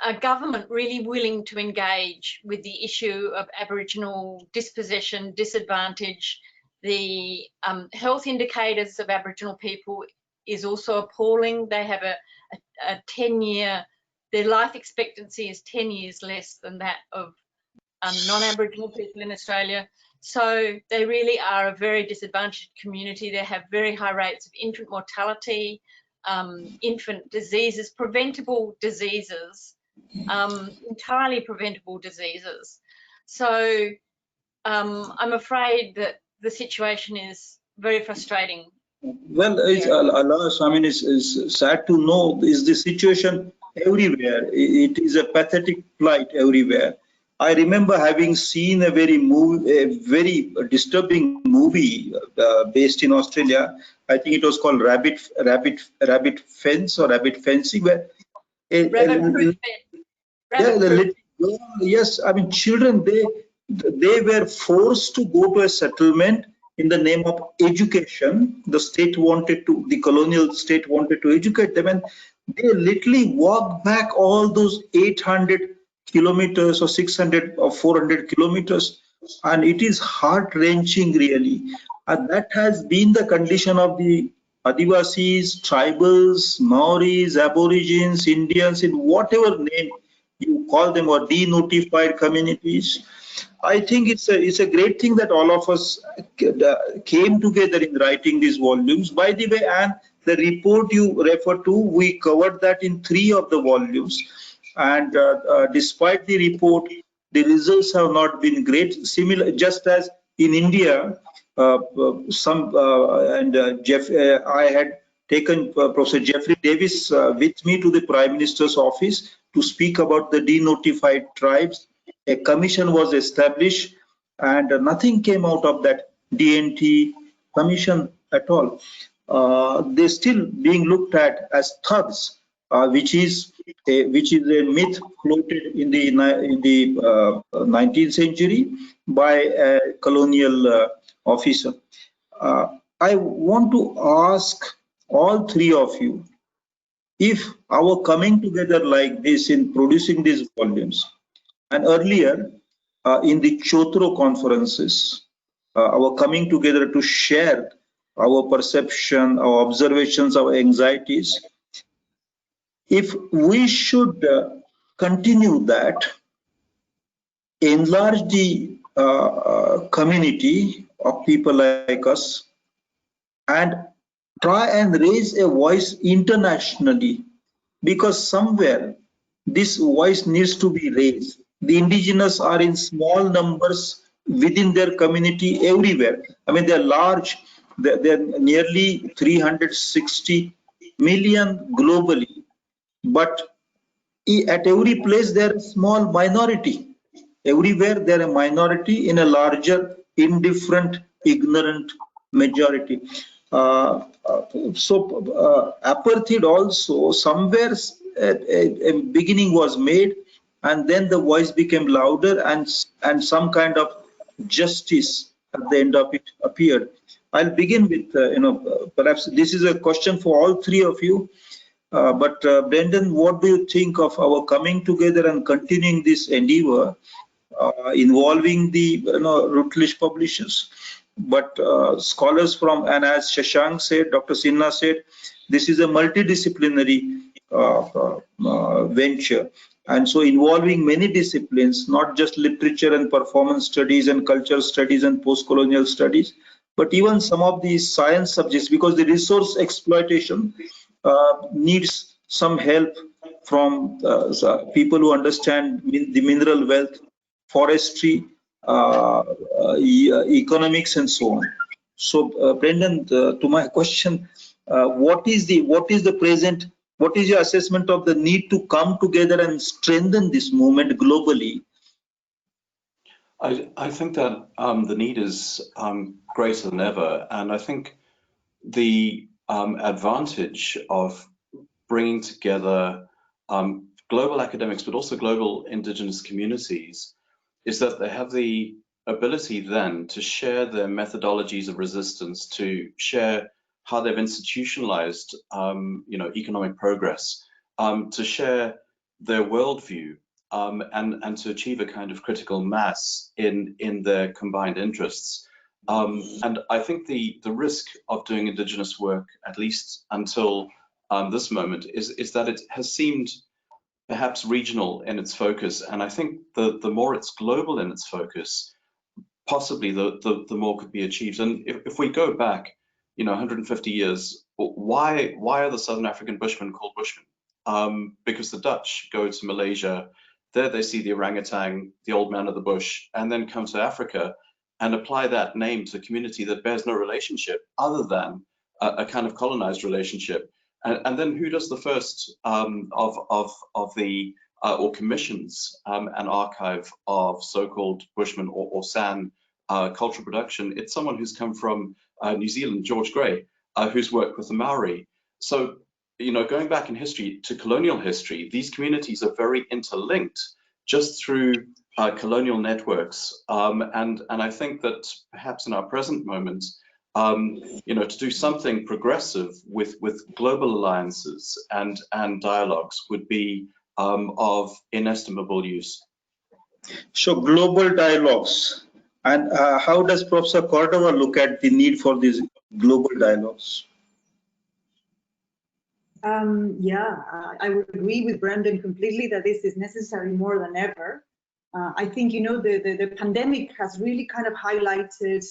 a government really willing to engage with the issue of Aboriginal dispossession, disadvantage. The health indicators of Aboriginal people is also appalling. They have a 10-year, their life expectancy is 10 years less than that of non-Aboriginal people in Australia. So they really are a very disadvantaged community. They have very high rates of infant mortality, infant diseases, preventable diseases, entirely preventable diseases. So I'm afraid that the situation is very frustrating.
Well, alas, I mean, it's sad to know is the situation everywhere. It is a pathetic plight everywhere. I remember having seen a very disturbing movie based in Australia. I think it was called Rabbit Fence or Rabbit Fencing, where yes, I mean, children, they were forced to go to a settlement in the name of education. The colonial state wanted to educate them, and they literally walked back all those 800 kilometers or 600 or 400 kilometers, and it is heart-wrenching, really. And that has been the condition of the Adivasis, tribals, Maoris, Aborigines, Indians, in whatever name you call them, or denotified communities. I think it's a great thing that all of us came together in writing these volumes. By the way, and the report you refer to, we covered that in 3 of the volumes. And despite the report, the results have not been great. Similar, just as in India, I had taken Professor Jeffrey Davis with me to the Prime Minister's office to speak about the denotified tribes. A commission was established, and nothing came out of that DNT commission at all. They're still being looked at as thugs, which is a myth floated in the 19th century by a colonial officer. I want to ask all 3 of you, if our coming together like this in producing these volumes, and earlier in the Chotro conferences, our coming together to share our perception, our observations, our anxieties, if we should continue that, enlarge the community of people like us, and try and raise a voice internationally, because somewhere this voice needs to be raised. The indigenous are in small numbers within their community everywhere. I mean, they're large, they're nearly 360 million globally, but at every place they're a small minority. Everywhere they're a minority in a larger, indifferent, ignorant majority. Apartheid also, somewhere a beginning was made, and then the voice became louder, and some kind of justice at the end of it appeared. I'll begin with, perhaps this is a question for all 3 of you. But Brendan, what do you think of our coming together and continuing this endeavor involving the Routledge publishers? But scholars from, and as Shashank said, Dr. Sinha said, this is a multidisciplinary venture. And so involving many disciplines, not just literature and performance studies and cultural studies and post-colonial studies, but even some of these science subjects, because the resource exploitation needs some help from people who understand the mineral wealth, forestry, economics, and so on. So, Brendan, to my question, what is your assessment of the need to come together and strengthen this movement globally?
I think that the need is greater than ever, and I think the advantage of bringing together global academics, but also global indigenous communities, is that they have the ability then to share their methodologies of resistance, to share how they've institutionalized, economic progress, to share their worldview, and to achieve a kind of critical mass in their combined interests. And I think the risk of doing indigenous work, at least until this moment, is that it has seemed perhaps regional in its focus, and I think the more it's global in its focus, possibly the more could be achieved. And if we go back, 150 years, why are the Southern African Bushmen called Bushmen? Because the Dutch go to Malaysia, there they see the orangutan, the old man of the bush, and then come to Africa and apply that name to a community that bears no relationship other than a kind of colonized relationship. And then who does the first of the or commissions an archive of so-called Bushman or San cultural production? It's someone who's come from New Zealand, George Gray, who's worked with the Maori. So, going back in history to colonial history, these communities are very interlinked just through colonial networks. And I think that perhaps in our present moment, to do something progressive with global alliances and dialogues would be of inestimable use.
So global dialogues And how does Professor Cordova look at the need for these global dialogues?
Yeah, I would agree with Brandon completely that this is necessary more than ever. I think, you know, the pandemic has really kind of highlighted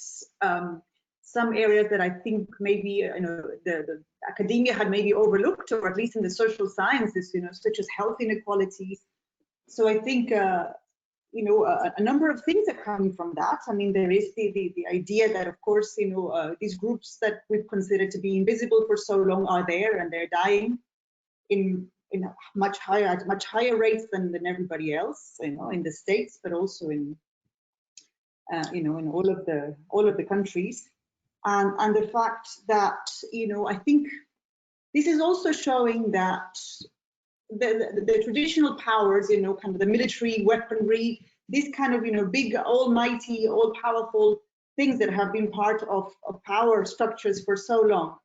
some areas that I think maybe, you know, the academia had maybe overlooked, or at least in the social sciences, you know, such as health inequalities. So I think, you know, a number of things are coming from that. I mean, there is the idea that, of course, you know, these groups that we've considered to be invisible for so long are there, and they're dying in much higher rates than everybody else, you know, in the States, but also in you know, in all of the countries, and the fact that, you know, I think this is also showing that the traditional powers, you know, kind of the military weaponry, these kind of, you know, big, almighty, all-powerful things that have been part of power structures for so long,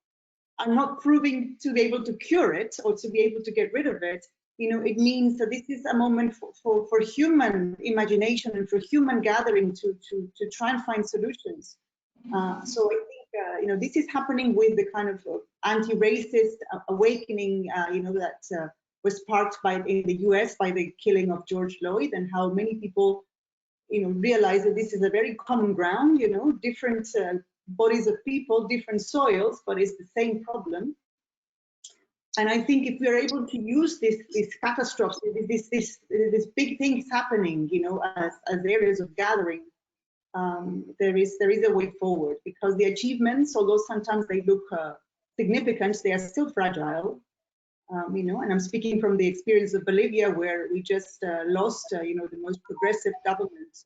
are not proving to be able to cure it or to be able to get rid of it. You know, it means that this is a moment for human imagination and for human gathering to try and find solutions. So I think, you know, this is happening with the kind of anti-racist awakening, you know, that was sparked in the US by the killing of George Floyd, and how many people, you know, realize that this is a very common ground, you know, different bodies of people, different soils, but it's the same problem. And I think if we are able to use these catastrophes, this big things happening, you know, as areas of gathering, there is a way forward, because the achievements, although sometimes they look significant, they are still fragile. You know, and I'm speaking from the experience of Bolivia, where we just lost, you know, the most progressive government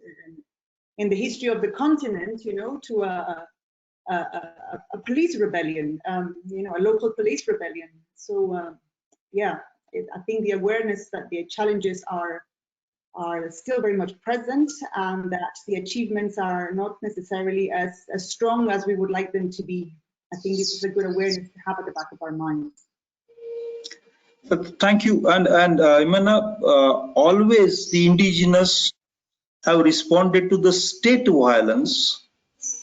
in the history of the continent, you know, to a police rebellion, you know, a local police rebellion. So yeah, I think the awareness that the challenges are still very much present, and that the achievements are not necessarily as strong as we would like them to be. I think this is a good awareness to have at the back of our minds.
Thank you. And Imana, always the indigenous have responded to the state violence,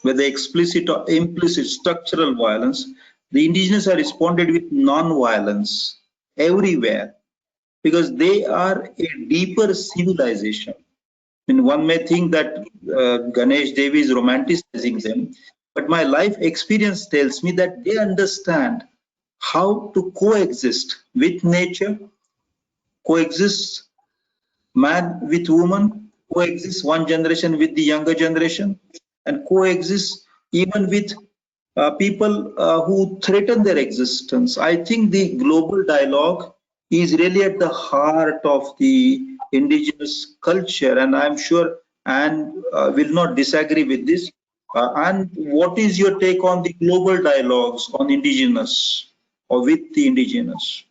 whether explicit or implicit structural violence. The indigenous have responded with non-violence everywhere, because they are a deeper civilization. I mean, one may think that Ganesh Devi is romanticizing them, but my life experience tells me that they understand how to coexist with nature, coexist man with woman, coexist one generation with the younger generation, and coexist even with people who threaten their existence. I think the global dialogue is really at the heart of the indigenous culture, and I'm sure Anne will not disagree with this. And what is your take on the global dialogues on indigenous or with the indigenous?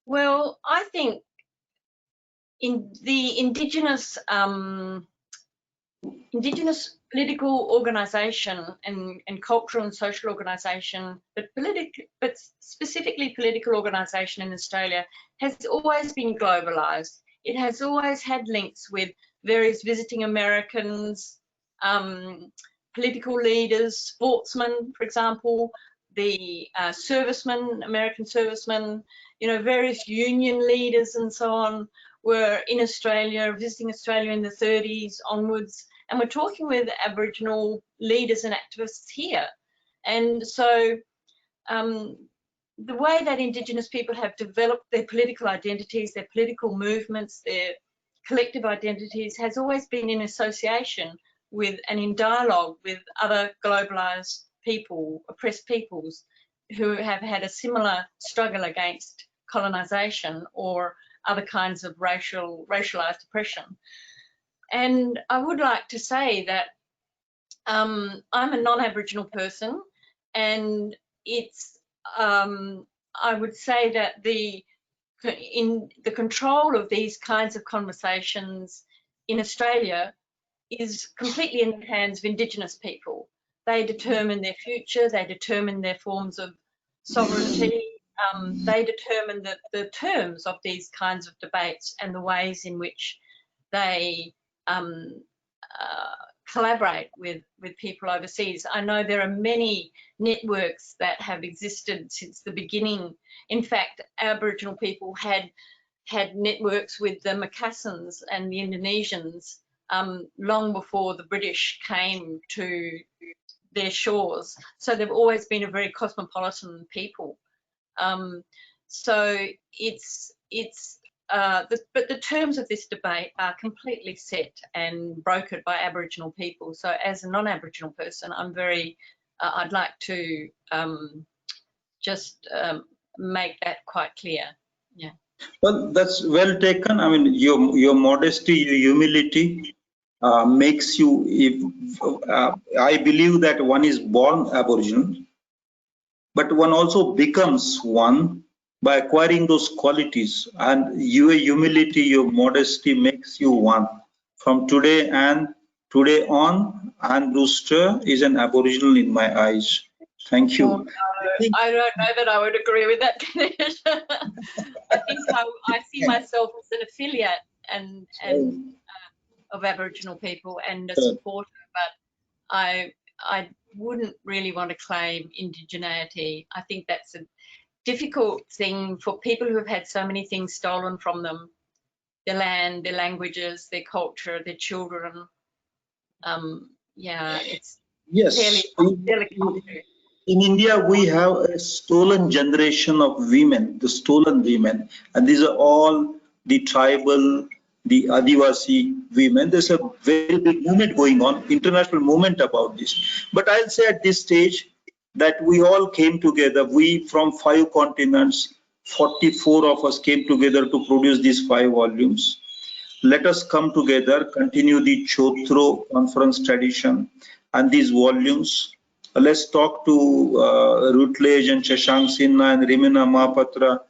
Well, I think in the indigenous political organisation and cultural and social organisation, but specifically political organisation in Australia, has always been globalised. It has always had links with various visiting Americans, political leaders, sportsmen, for example, the servicemen, American servicemen, you know, various union leaders and so on were in Australia, visiting Australia in the 30s onwards. And we're talking with Aboriginal leaders and activists here. And so the way that Indigenous people have developed their political identities, their political movements, their collective identities has always been in association with and in dialogue with other globalised people, oppressed peoples who have had a similar struggle against colonisation or other kinds of racialised oppression. And I would like to say that I'm a non-Aboriginal person, and it's I would say that in the control of these kinds of conversations in Australia is completely in the hands of Indigenous people. They determine their future, they determine their forms of sovereignty, they determine the terms of these kinds of debates and the ways in which they collaborate with people overseas. I know there are many networks that have existed since the beginning. In fact, Aboriginal people had networks with the Macassans and the Indonesians long before the British came to their shores. So they've always been a very cosmopolitan people. So but the terms of this debate are completely set and brokered by Aboriginal people. So as a non-Aboriginal person, I'm very, I'd like to just make that quite clear. Yeah.
Well, that's well taken. I mean, your modesty, your humility makes you. I believe that one is born Aboriginal, but one also becomes one by acquiring those qualities. And your humility, your modesty makes you one. From today on, Anne Brewster is an Aboriginal in my eyes. Thank
Well,
you.
I don't know that I would agree with that, Ganesh. I think I see myself as an affiliate and of Aboriginal people and a supporter, but I wouldn't really want to claim indigeneity. I think that's a difficult thing for people who have had so many things stolen from them, their land, their languages, their culture, their children. Yeah, it's fairly
Yes.
delicate issue.
In India, we have a stolen generation of women, the stolen women, and these are all the tribal, the Adivasi women. There's a very big movement going on, international movement about this. But I'll say at this stage that we all came together, we from 5 continents, 44 of us came together to produce these 5 volumes. Let us come together, continue the Chotro conference tradition and these volumes. Let's talk to Routledge and Shashank Sinha and Rimina Mahapatra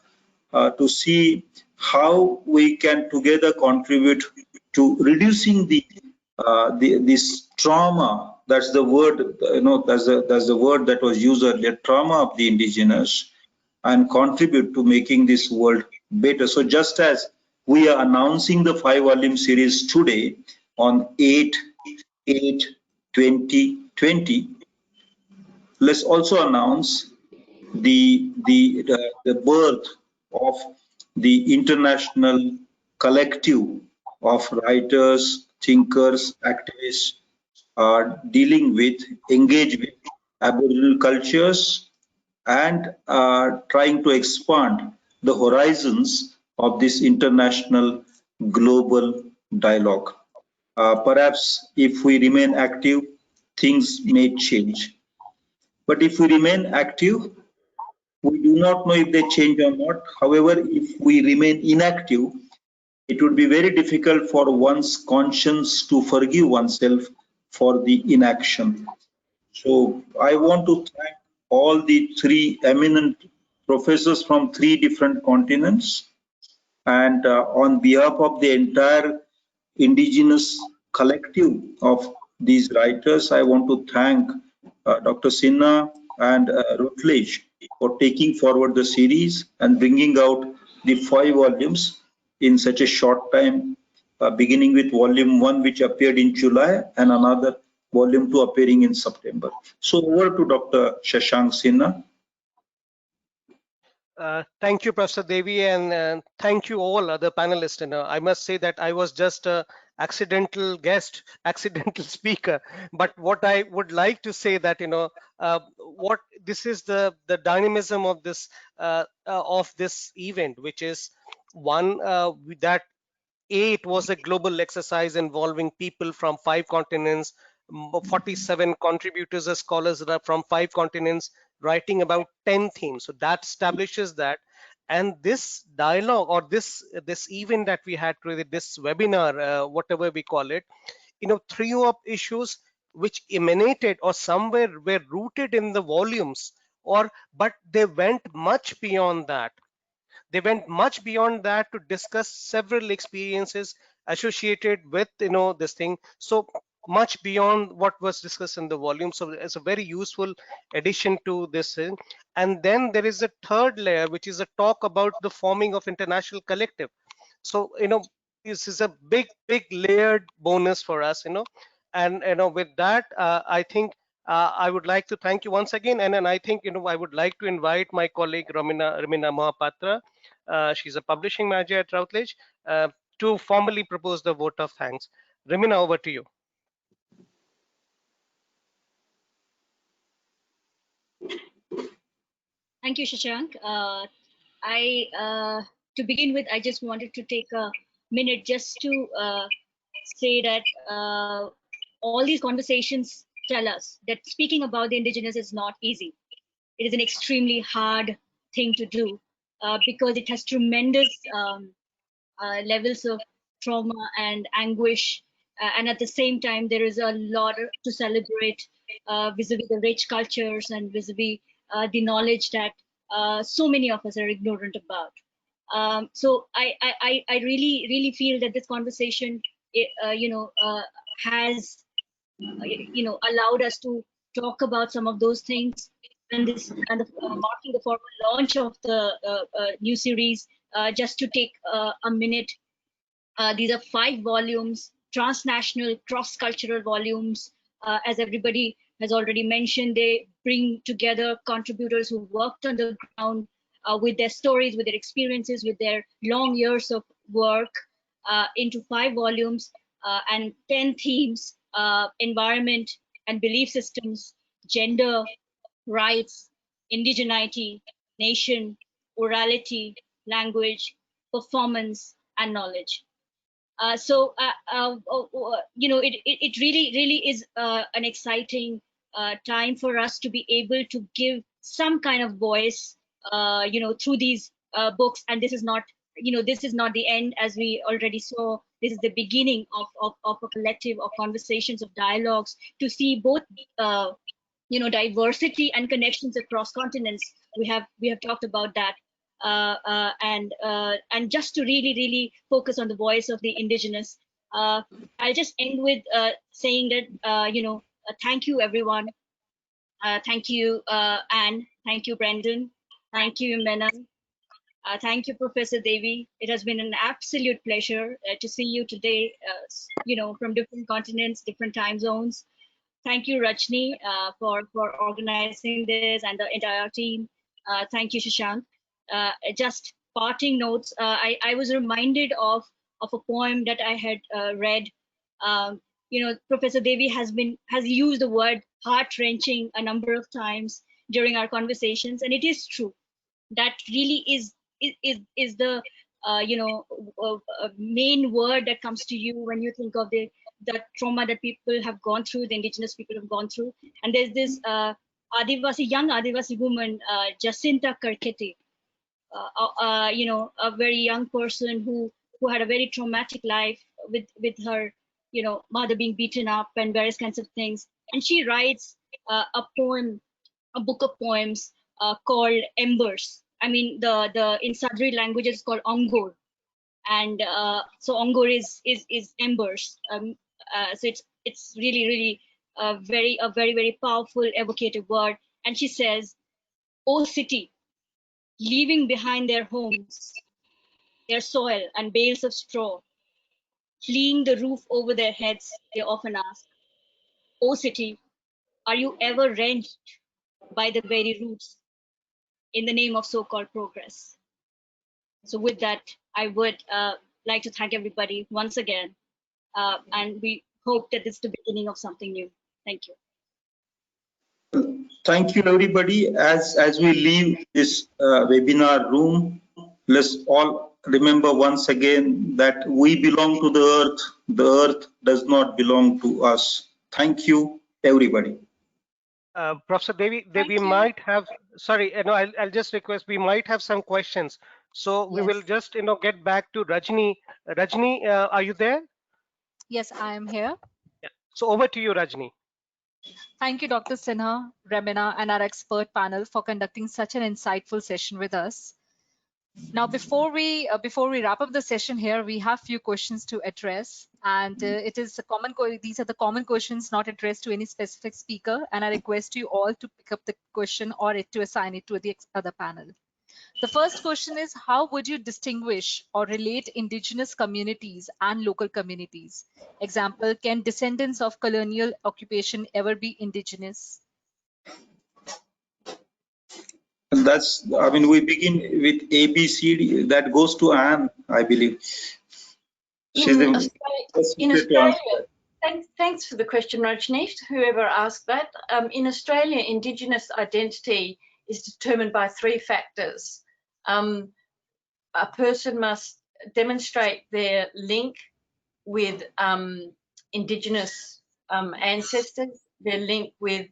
to see how we can together contribute to reducing this trauma. That's the word, that's the word that was used earlier, trauma of the indigenous, and contribute to making this world better. So just as we are announcing the 5-volume series today on 8/8/2020, let's also announce the birth of the international collective of writers, thinkers, activists dealing with, engage with Aboriginal cultures and trying to expand the horizons of this international global dialogue. Perhaps if we remain active, things may change. But if we remain active, we do not know if they change or not. However, if we remain inactive, it would be very difficult for one's conscience to forgive oneself for the inaction. So I want to thank all the 3 eminent professors from 3 different continents, and on behalf of the entire indigenous collective of these writers, I want to thank Dr. Sinha and Routledge for taking forward the series and bringing out the 5 volumes in such a short time, beginning with volume 1, which appeared in July, and another volume 2 appearing in September. So over to Dr. Shashank Sinha.
Thank you, Professor Devi, and thank you all other panelists. I must say that I was just a accidental guest, accidental speaker. But what I would like to say that what this is the dynamism of this event, which is one that it was a global exercise involving people from 5 continents, 47 contributors as scholars that are from 5 continents, writing about 10 themes. So that establishes that. And this dialogue or this event that we had created, this webinar, whatever we call it, threw up issues which emanated or somewhere were rooted in the volumes, but they went much beyond that. They went much beyond that to discuss several experiences associated with this thing. So much beyond what was discussed in the volume. So it's a very useful addition to this thing. And then there is a third layer, which is a talk about the forming of international collective. So this is a big layered bonus for us. And with that, I think I would like to thank you once again. And then I think I would like to invite my colleague Ramina Mohapatra. She's a publishing manager at Routledge, to formally propose the vote of thanks. Ramina, over to you.
Thank you, Shashank. To begin with, I just wanted to take a minute just to say that all these conversations tell us that speaking about the indigenous is not easy. It is an extremely hard thing to do because it has tremendous levels of trauma and anguish. And at the same time, there is a lot to celebrate vis-a-vis the rich cultures and vis-a-vis the knowledge that so many of us are ignorant about. So I really feel that this conversation, has, allowed us to talk about some of those things, and marking the formal launch of the new series. Just to take a minute, these are 5 volumes, transnational, cross-cultural volumes. As everybody has already mentioned, they bring together contributors who worked on the ground with their stories, with their experiences, with their long years of work into 5 volumes and 10 themes: environment and belief systems, gender, rights, indigeneity, nation, orality, language, performance, and knowledge. It really is an exciting time for us to be able to give some kind of voice, through these books. And this is not, this is not the end, as we already saw. This is the beginning of a collective of conversations, of dialogues, to see both diversity and connections across continents. We have talked about that, and just to really focus on the voice of the indigenous. I'll just end with saying that thank you, everyone. Thank you, Anne. Thank you, Brendan. Thank you, Menon. Thank you, Professor Devi. It has been an absolute pleasure to see you today, from different continents, different time zones. Thank you, Rajni, for organizing this, and the entire team. Thank you, Shashank. Just parting notes. I was reminded of a poem that I had read. Professor Devi has used the word heart-wrenching a number of times during our conversations, and it is true. That really is the main word that comes to you when you think of the trauma that people have gone through, the indigenous people have gone through. And there's this young Adivasi woman, Jacinta Karkete, a very young person who had a very traumatic life with her, mother being beaten up and various kinds of things. And she writes a book of poems called Embers. I mean, the in Sadri language it's called Ongor, and so Ongor is embers. So it's really a very powerful, evocative word. And she says, "O city, leaving behind their homes, their soil and bales of straw, fleeing the roof over their heads, they often ask, O city, are you ever wrenched by the very roots in the name of so-called progress?" So with that, I would like to thank everybody once again, and we hope that this is the beginning of something new. Thank you.
Thank you, everybody. As we leave this webinar room, let's all remember once again that we belong to the earth. The earth does not belong to us. Thank you, everybody.
Professor Devi,
Thank
we
you.
might have, sorry, I'll just request, we might have some questions. So we will just, get back to Rajni. Rajni, are you there?
Yes, I am here.
Yeah. So over to you, Rajni.
Thank you, Dr. Sinha, Ramina, and our expert panel for conducting such an insightful session with us. Now, before we wrap up the session here, we have few questions to address, and it is a common. These are the common questions, not addressed to any specific speaker, and I request you all to pick up the question or to assign it to the other panel. The first question is, how would you distinguish or relate indigenous communities and local communities? Example, can descendants of colonial occupation ever be indigenous?
And that's, I mean, we begin with A, B, C, D. That goes to Anne, I believe. She's the first
In
to answer.
Australia, thanks for the question, Rajneesh, whoever asked that. In Australia, Indigenous identity is determined by 3 factors. A person must demonstrate their link with Indigenous ancestors, their link with,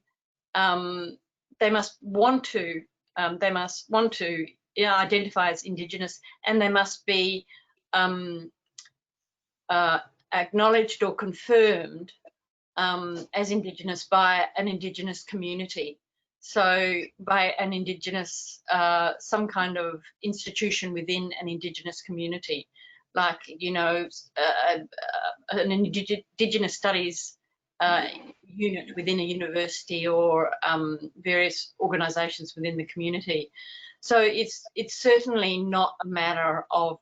they must want to identify as Indigenous, and they must be acknowledged or confirmed as Indigenous by an Indigenous community. So by an Indigenous, some kind of institution within an Indigenous community, like, you know, an Indigenous studies unit within a university, or various organisations within the community. So it's certainly not a matter of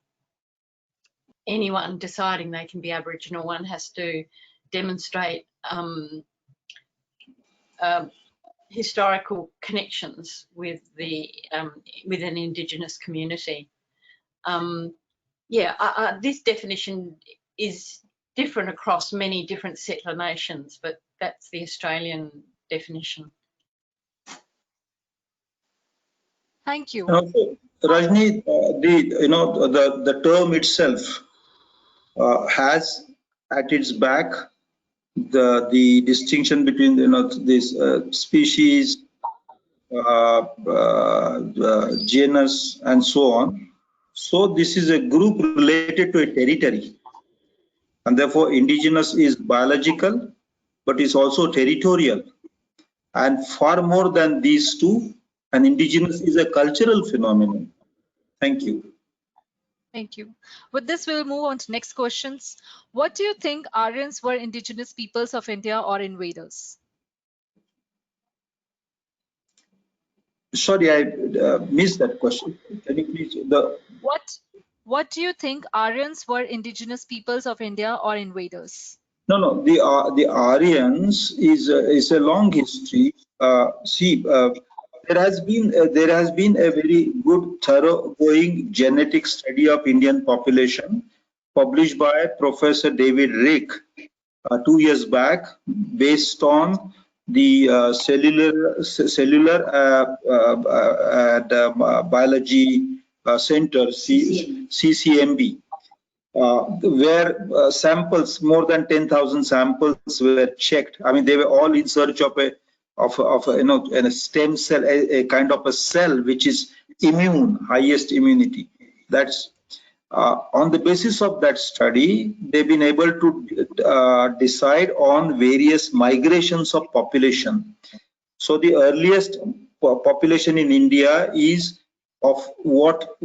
anyone deciding they can be Aboriginal. One has to demonstrate historical connections with the with an Indigenous community. This definition is different across many different settler nations, but that's the Australian definition.
Thank you.
And also, Rajni, the term itself has at its back the distinction between this species, genus, and so on. So this is a group related to a territory, and therefore indigenous is biological, but is also territorial. And far more than these two, an indigenous is a cultural phenomenon. Thank you.
Thank you. With this, we'll move on to next questions. What do you think Aryans were indigenous peoples of India or invaders?
Sorry, I missed that question. Can you please
What do you think Aryans were indigenous peoples of India or invaders?
No. The Aryans is a long history. There has been a very good, thoroughgoing genetic study of Indian population published by Professor David Rick 2 years back, based on the cellular biology center, CCMB. Where samples, more than 10,000 samples were checked. I mean, they were all in search of a stem cell, a kind of a cell which is immune, highest immunity. That's on the basis of that study, they've been able to decide on various migrations of population. So the earliest population in India is of what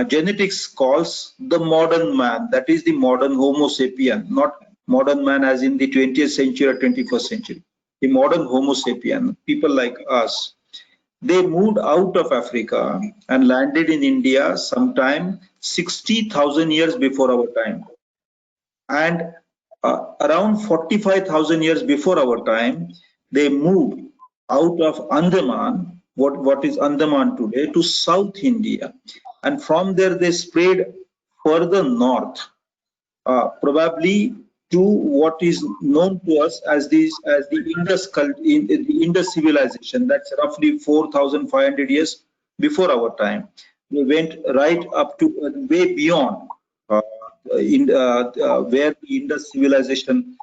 genetics calls the modern man. That is the modern Homo sapien, not modern man as in the 20th century or 21st century. The modern Homo sapien, people like us. They moved out of Africa and landed in India sometime 60,000 years before our time. And around 45,000 years before our time, they moved out of Andaman, what is Andaman today, to South India. And from there, they spread further north, probably to what is known to us as the Indus civilization. That's roughly 4,500 years before our time. We went right up to way beyond where the Indus civilization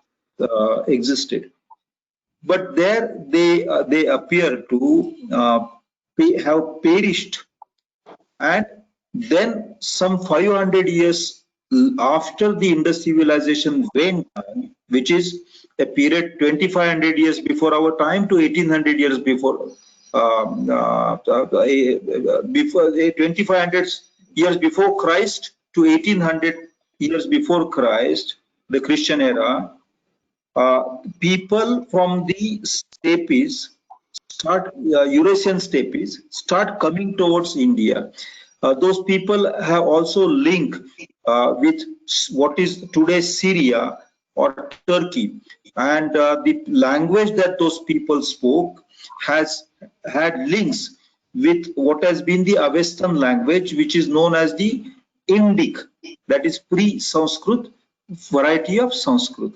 existed. But there they appear to have perished, and then some 500 years after the Indus civilization went down, which is a period 2,500 years before our time to 1,800 years before 2,500 years before Christ to 1,800 years before Christ, the Christian era, people from the steppes Eurasian steppes start coming towards India. Those people have also link with what is today Syria or Turkey, and the language that those people spoke has had links with what has been the Avestan language, which is known as the Indic, that is pre-Sanskrit variety of Sanskrit.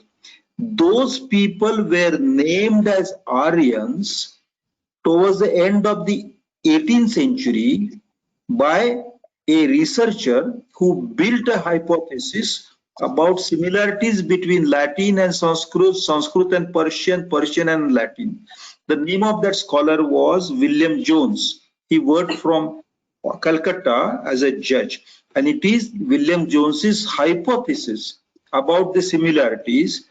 Those people were named as Aryans towards the end of the 18th century by a researcher who built a hypothesis about similarities between Latin and Sanskrit, Sanskrit and Persian, Persian and Latin. The name of that scholar was William Jones. He worked from Calcutta as a judge, and it is William Jones's hypothesis about the similarities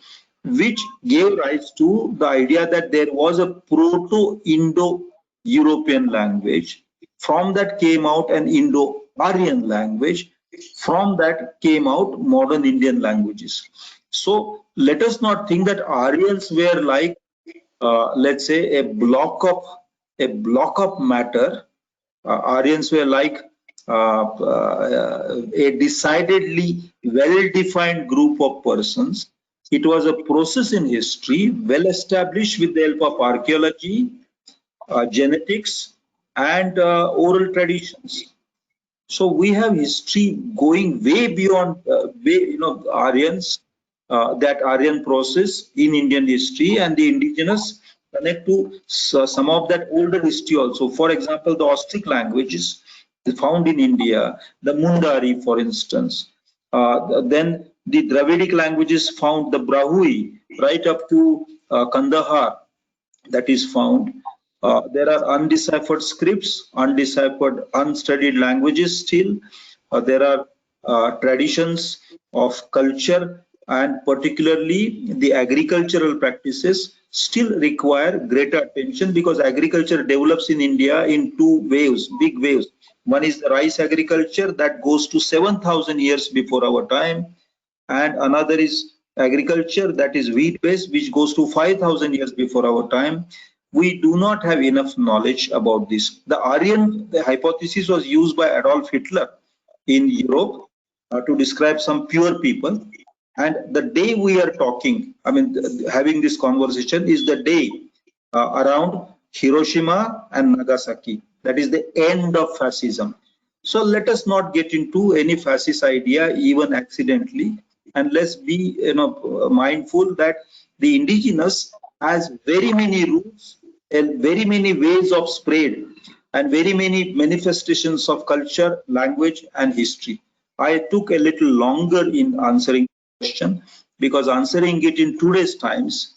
which gave rise to the idea that there was a Proto-Indo-European language. From that came out an Indo-Aryan language. From that came out modern Indian languages. So let us not think that Aryans were like, let's say, a block of matter. Aryans were like a decidedly well-defined group of persons. It was a process in history, well established with the help of archaeology, genetics, and oral traditions. So we have history going way beyond, Aryans, that Aryan process in Indian history, and the indigenous connect to some of that older history also. For example, the Ostric languages found in India, the Mundari, for instance. Then the Dravidic languages found, the Brahui, right up to Kandahar, that is found. There are undeciphered scripts, undeciphered, unstudied languages still. There are traditions of culture, and particularly the agricultural practices still require greater attention, because agriculture develops in India in two waves, big waves. One is the rice agriculture that goes to 7,000 years before our time, and another is agriculture that is wheat based, which goes to 5,000 years before our time. We do not have enough knowledge about this. The hypothesis was used by Adolf Hitler in Europe to describe some pure people. And the day we are talking, I mean, having this conversation, is the day around Hiroshima and Nagasaki. That is the end of fascism. So let us not get into any fascist idea, even accidentally, and let's be, mindful that the indigenous has very many roots and very many ways of spread, and very many manifestations of culture, language, and history. I took a little longer in answering the question, because answering it in today's times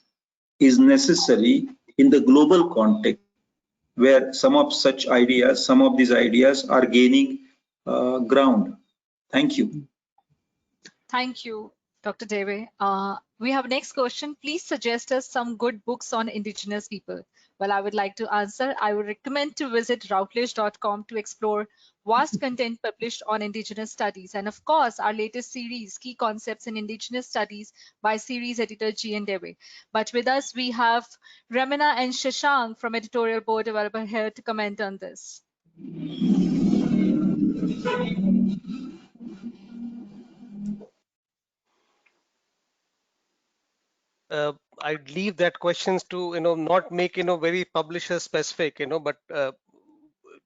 is necessary in the global context, where some of these ideas are gaining ground. Thank you.
Thank you, Dr. Deve. We have next question. Please suggest us some good books on Indigenous people. Well, I would like to answer. I would recommend to visit routledge.com to explore vast content published on Indigenous studies. And of course, our latest series, Key Concepts in Indigenous Studies by series editor G.N. Deve. But with us, we have Ramana and Shashank from editorial board developer here to comment on this.
I'd leave that questions to, not make, very publisher specific, but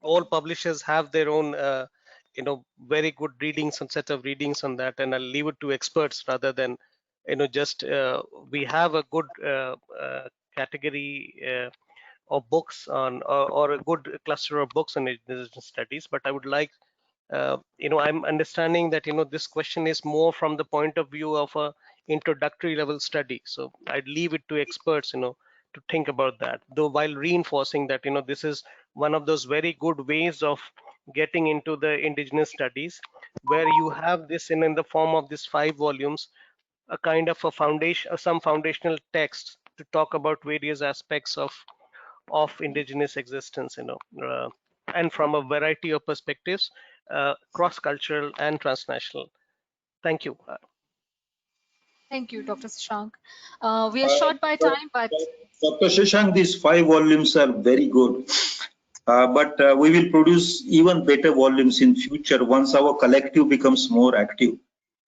all publishers have their own, very good readings and set of readings on that, and I'll leave it to experts rather than, just we have a good category of books on, or a good cluster of books on indigenous studies, but I would like, I'm understanding that, this question is more from the point of view of a introductory level study. So I'd leave it to experts, to think about that, though while reinforcing that, this is one of those very good ways of getting into the indigenous studies, where you have this in the form of these 5 volumes, a kind of a foundation, some foundational text to talk about various aspects of indigenous existence, and from a variety of perspectives, cross-cultural and transnational. Thank you.
Thank you, Dr. Shashank. We are short by time, but
Dr. Shashank, these 5 volumes are very good. But we will produce even better volumes in future once our collective becomes more active.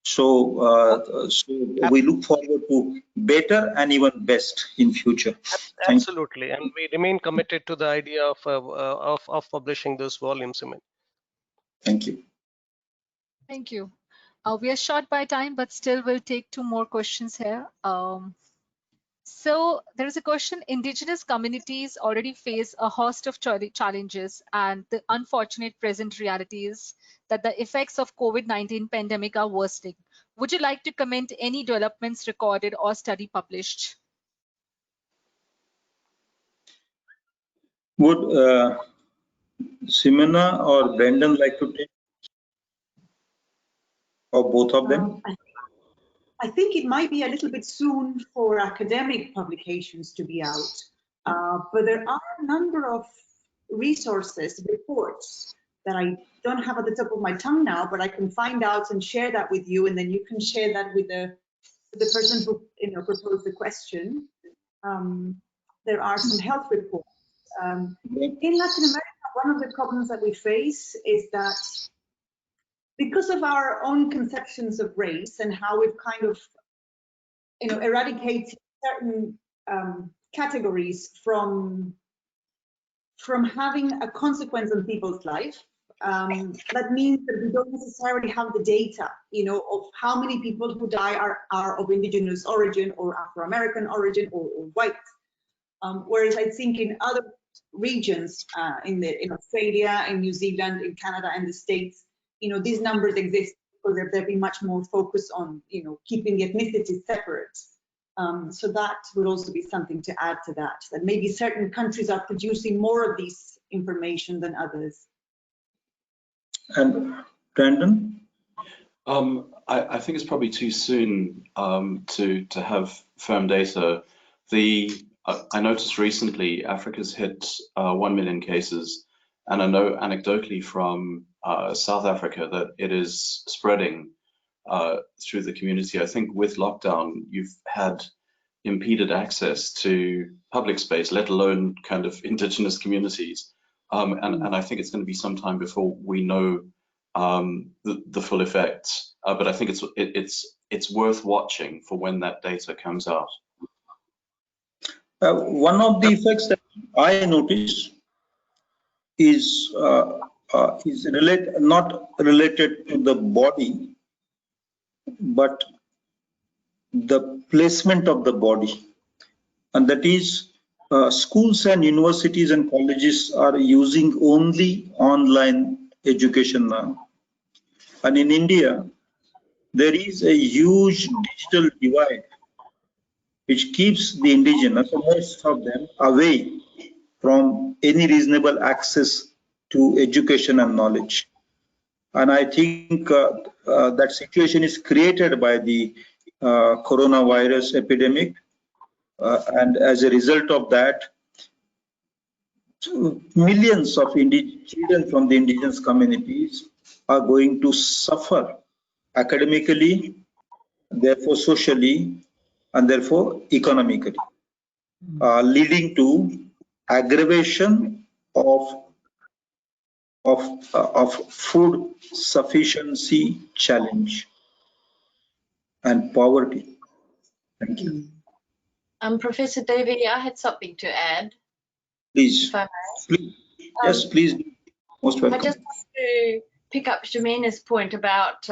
So we look forward to better and even best in future. Thank you.
Absolutely, and we remain committed to the idea of publishing those volumes.
Thank you.
thank you. We are short by time, but still we'll take 2 more questions here. So there is a question: Indigenous communities already face a host of challenges, and the unfortunate present reality is that the effects of COVID-19 pandemic are worsening. Would you like to comment any developments recorded or study published?
Would Simona or Brendan like to take, or both of them?
I think it might be a little bit soon for academic publications to be out, but there are a number of resources, reports that I don't have at the top of my tongue now, but I can find out and share that with you, and then you can share that with the person who proposed the question. There are some health reports. In Latin America, one of the problems that we face is that because of our own conceptions of race and how we've kind of eradicated certain categories from having a consequence on people's life, that means that we don't necessarily have the data, of how many people who die are of indigenous origin or Afro-American origin or white. Whereas I think in other regions, in Australia, in New Zealand, in Canada, and the States, these numbers exist because they've been much more focused on, keeping the ethnicity separate. So that would also be something to add to that maybe certain countries are producing more of this information than others.
And Brandon?
I think it's probably too soon to have firm data. I noticed recently Africa's hit 1 million cases, and I know anecdotally from South Africa that it is spreading through the community. I think with lockdown, you've had impeded access to public space, let alone kind of indigenous communities. And I think it's going to be some time before we know the full effects. But I think it's worth watching for when that data comes out.
One of the effects that I noticed is not related to the body, but the placement of the body, and that is schools and universities and colleges are using only online education now. And in India, there is a huge digital divide which keeps the indigenous, most of them, away from any reasonable access to education and knowledge. And I think that situation is created by the coronavirus epidemic. And as a result of that, millions of children from the indigenous communities are going to suffer academically, therefore socially, and therefore economically, leading to aggravation of food sufficiency challenge and poverty. Thank you.
Professor Devi, I had something to add.
Please.
If I may.
Please. Yes, please. Most welcome.
I just want to pick up Jamina's point about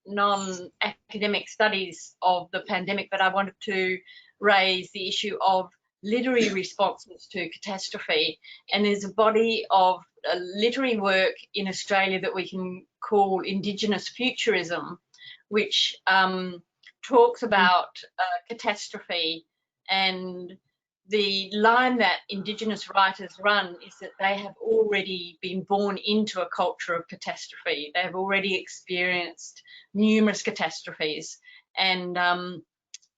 non-academic studies of the pandemic, but I wanted to raise the issue of literary responses to catastrophe. And there's a body of literary work in Australia that we can call Indigenous Futurism, which talks about catastrophe, and the line that Indigenous writers run is that they have already been born into a culture of catastrophe. They have already experienced numerous catastrophes, and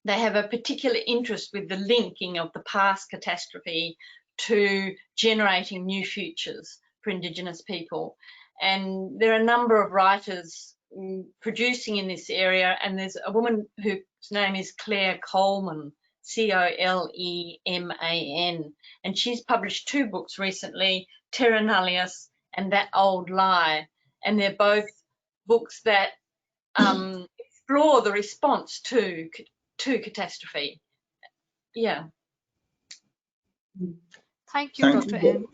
they have a particular interest with the linking of the past catastrophe to generating new futures for Indigenous people. And there are a number of writers producing in this area, and there's a woman whose name is Claire Coleman, Coleman, and she's published 2 books recently, Terra Nullius and That Old Lie, and they're both books that explore the response to catastrophe. Yeah.
Thank you,
Thank
Dr.
you.
N.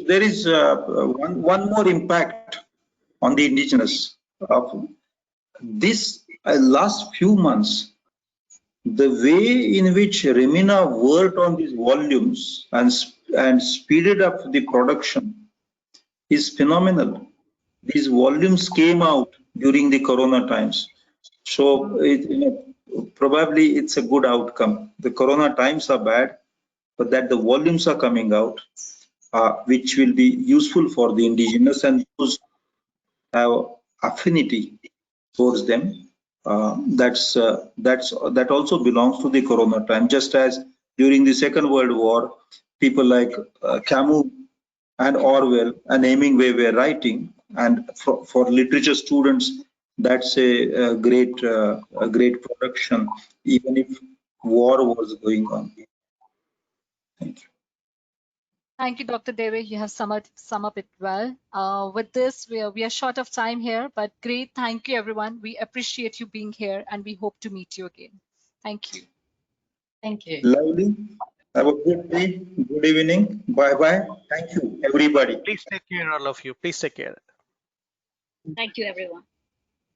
There is one more impact on the indigenous of this last few months. The way in which Remina worked on these volumes and speeded up the production is phenomenal. These volumes came out during the Corona times, so probably it's a good outcome. The Corona times are bad, but that the volumes are coming out, which will be useful for the indigenous and those have affinity towards them. That also belongs to the Corona time. Just as during the Second World War, people like Camus and Orwell and Hemingway were writing, and for literature students, that's a great production, even if war was going on. Thank you.
Thank you, Dr. Deve. You have sum up it well. With this, we are short of time here, but great. Thank you, everyone. We appreciate you being here, and we hope to meet you again. Thank you.
Thank you.
Lovely. Have a good day. Good evening. Bye-bye. Thank you, everybody.
Please take care, all of you. Please take care.
Thank you, everyone.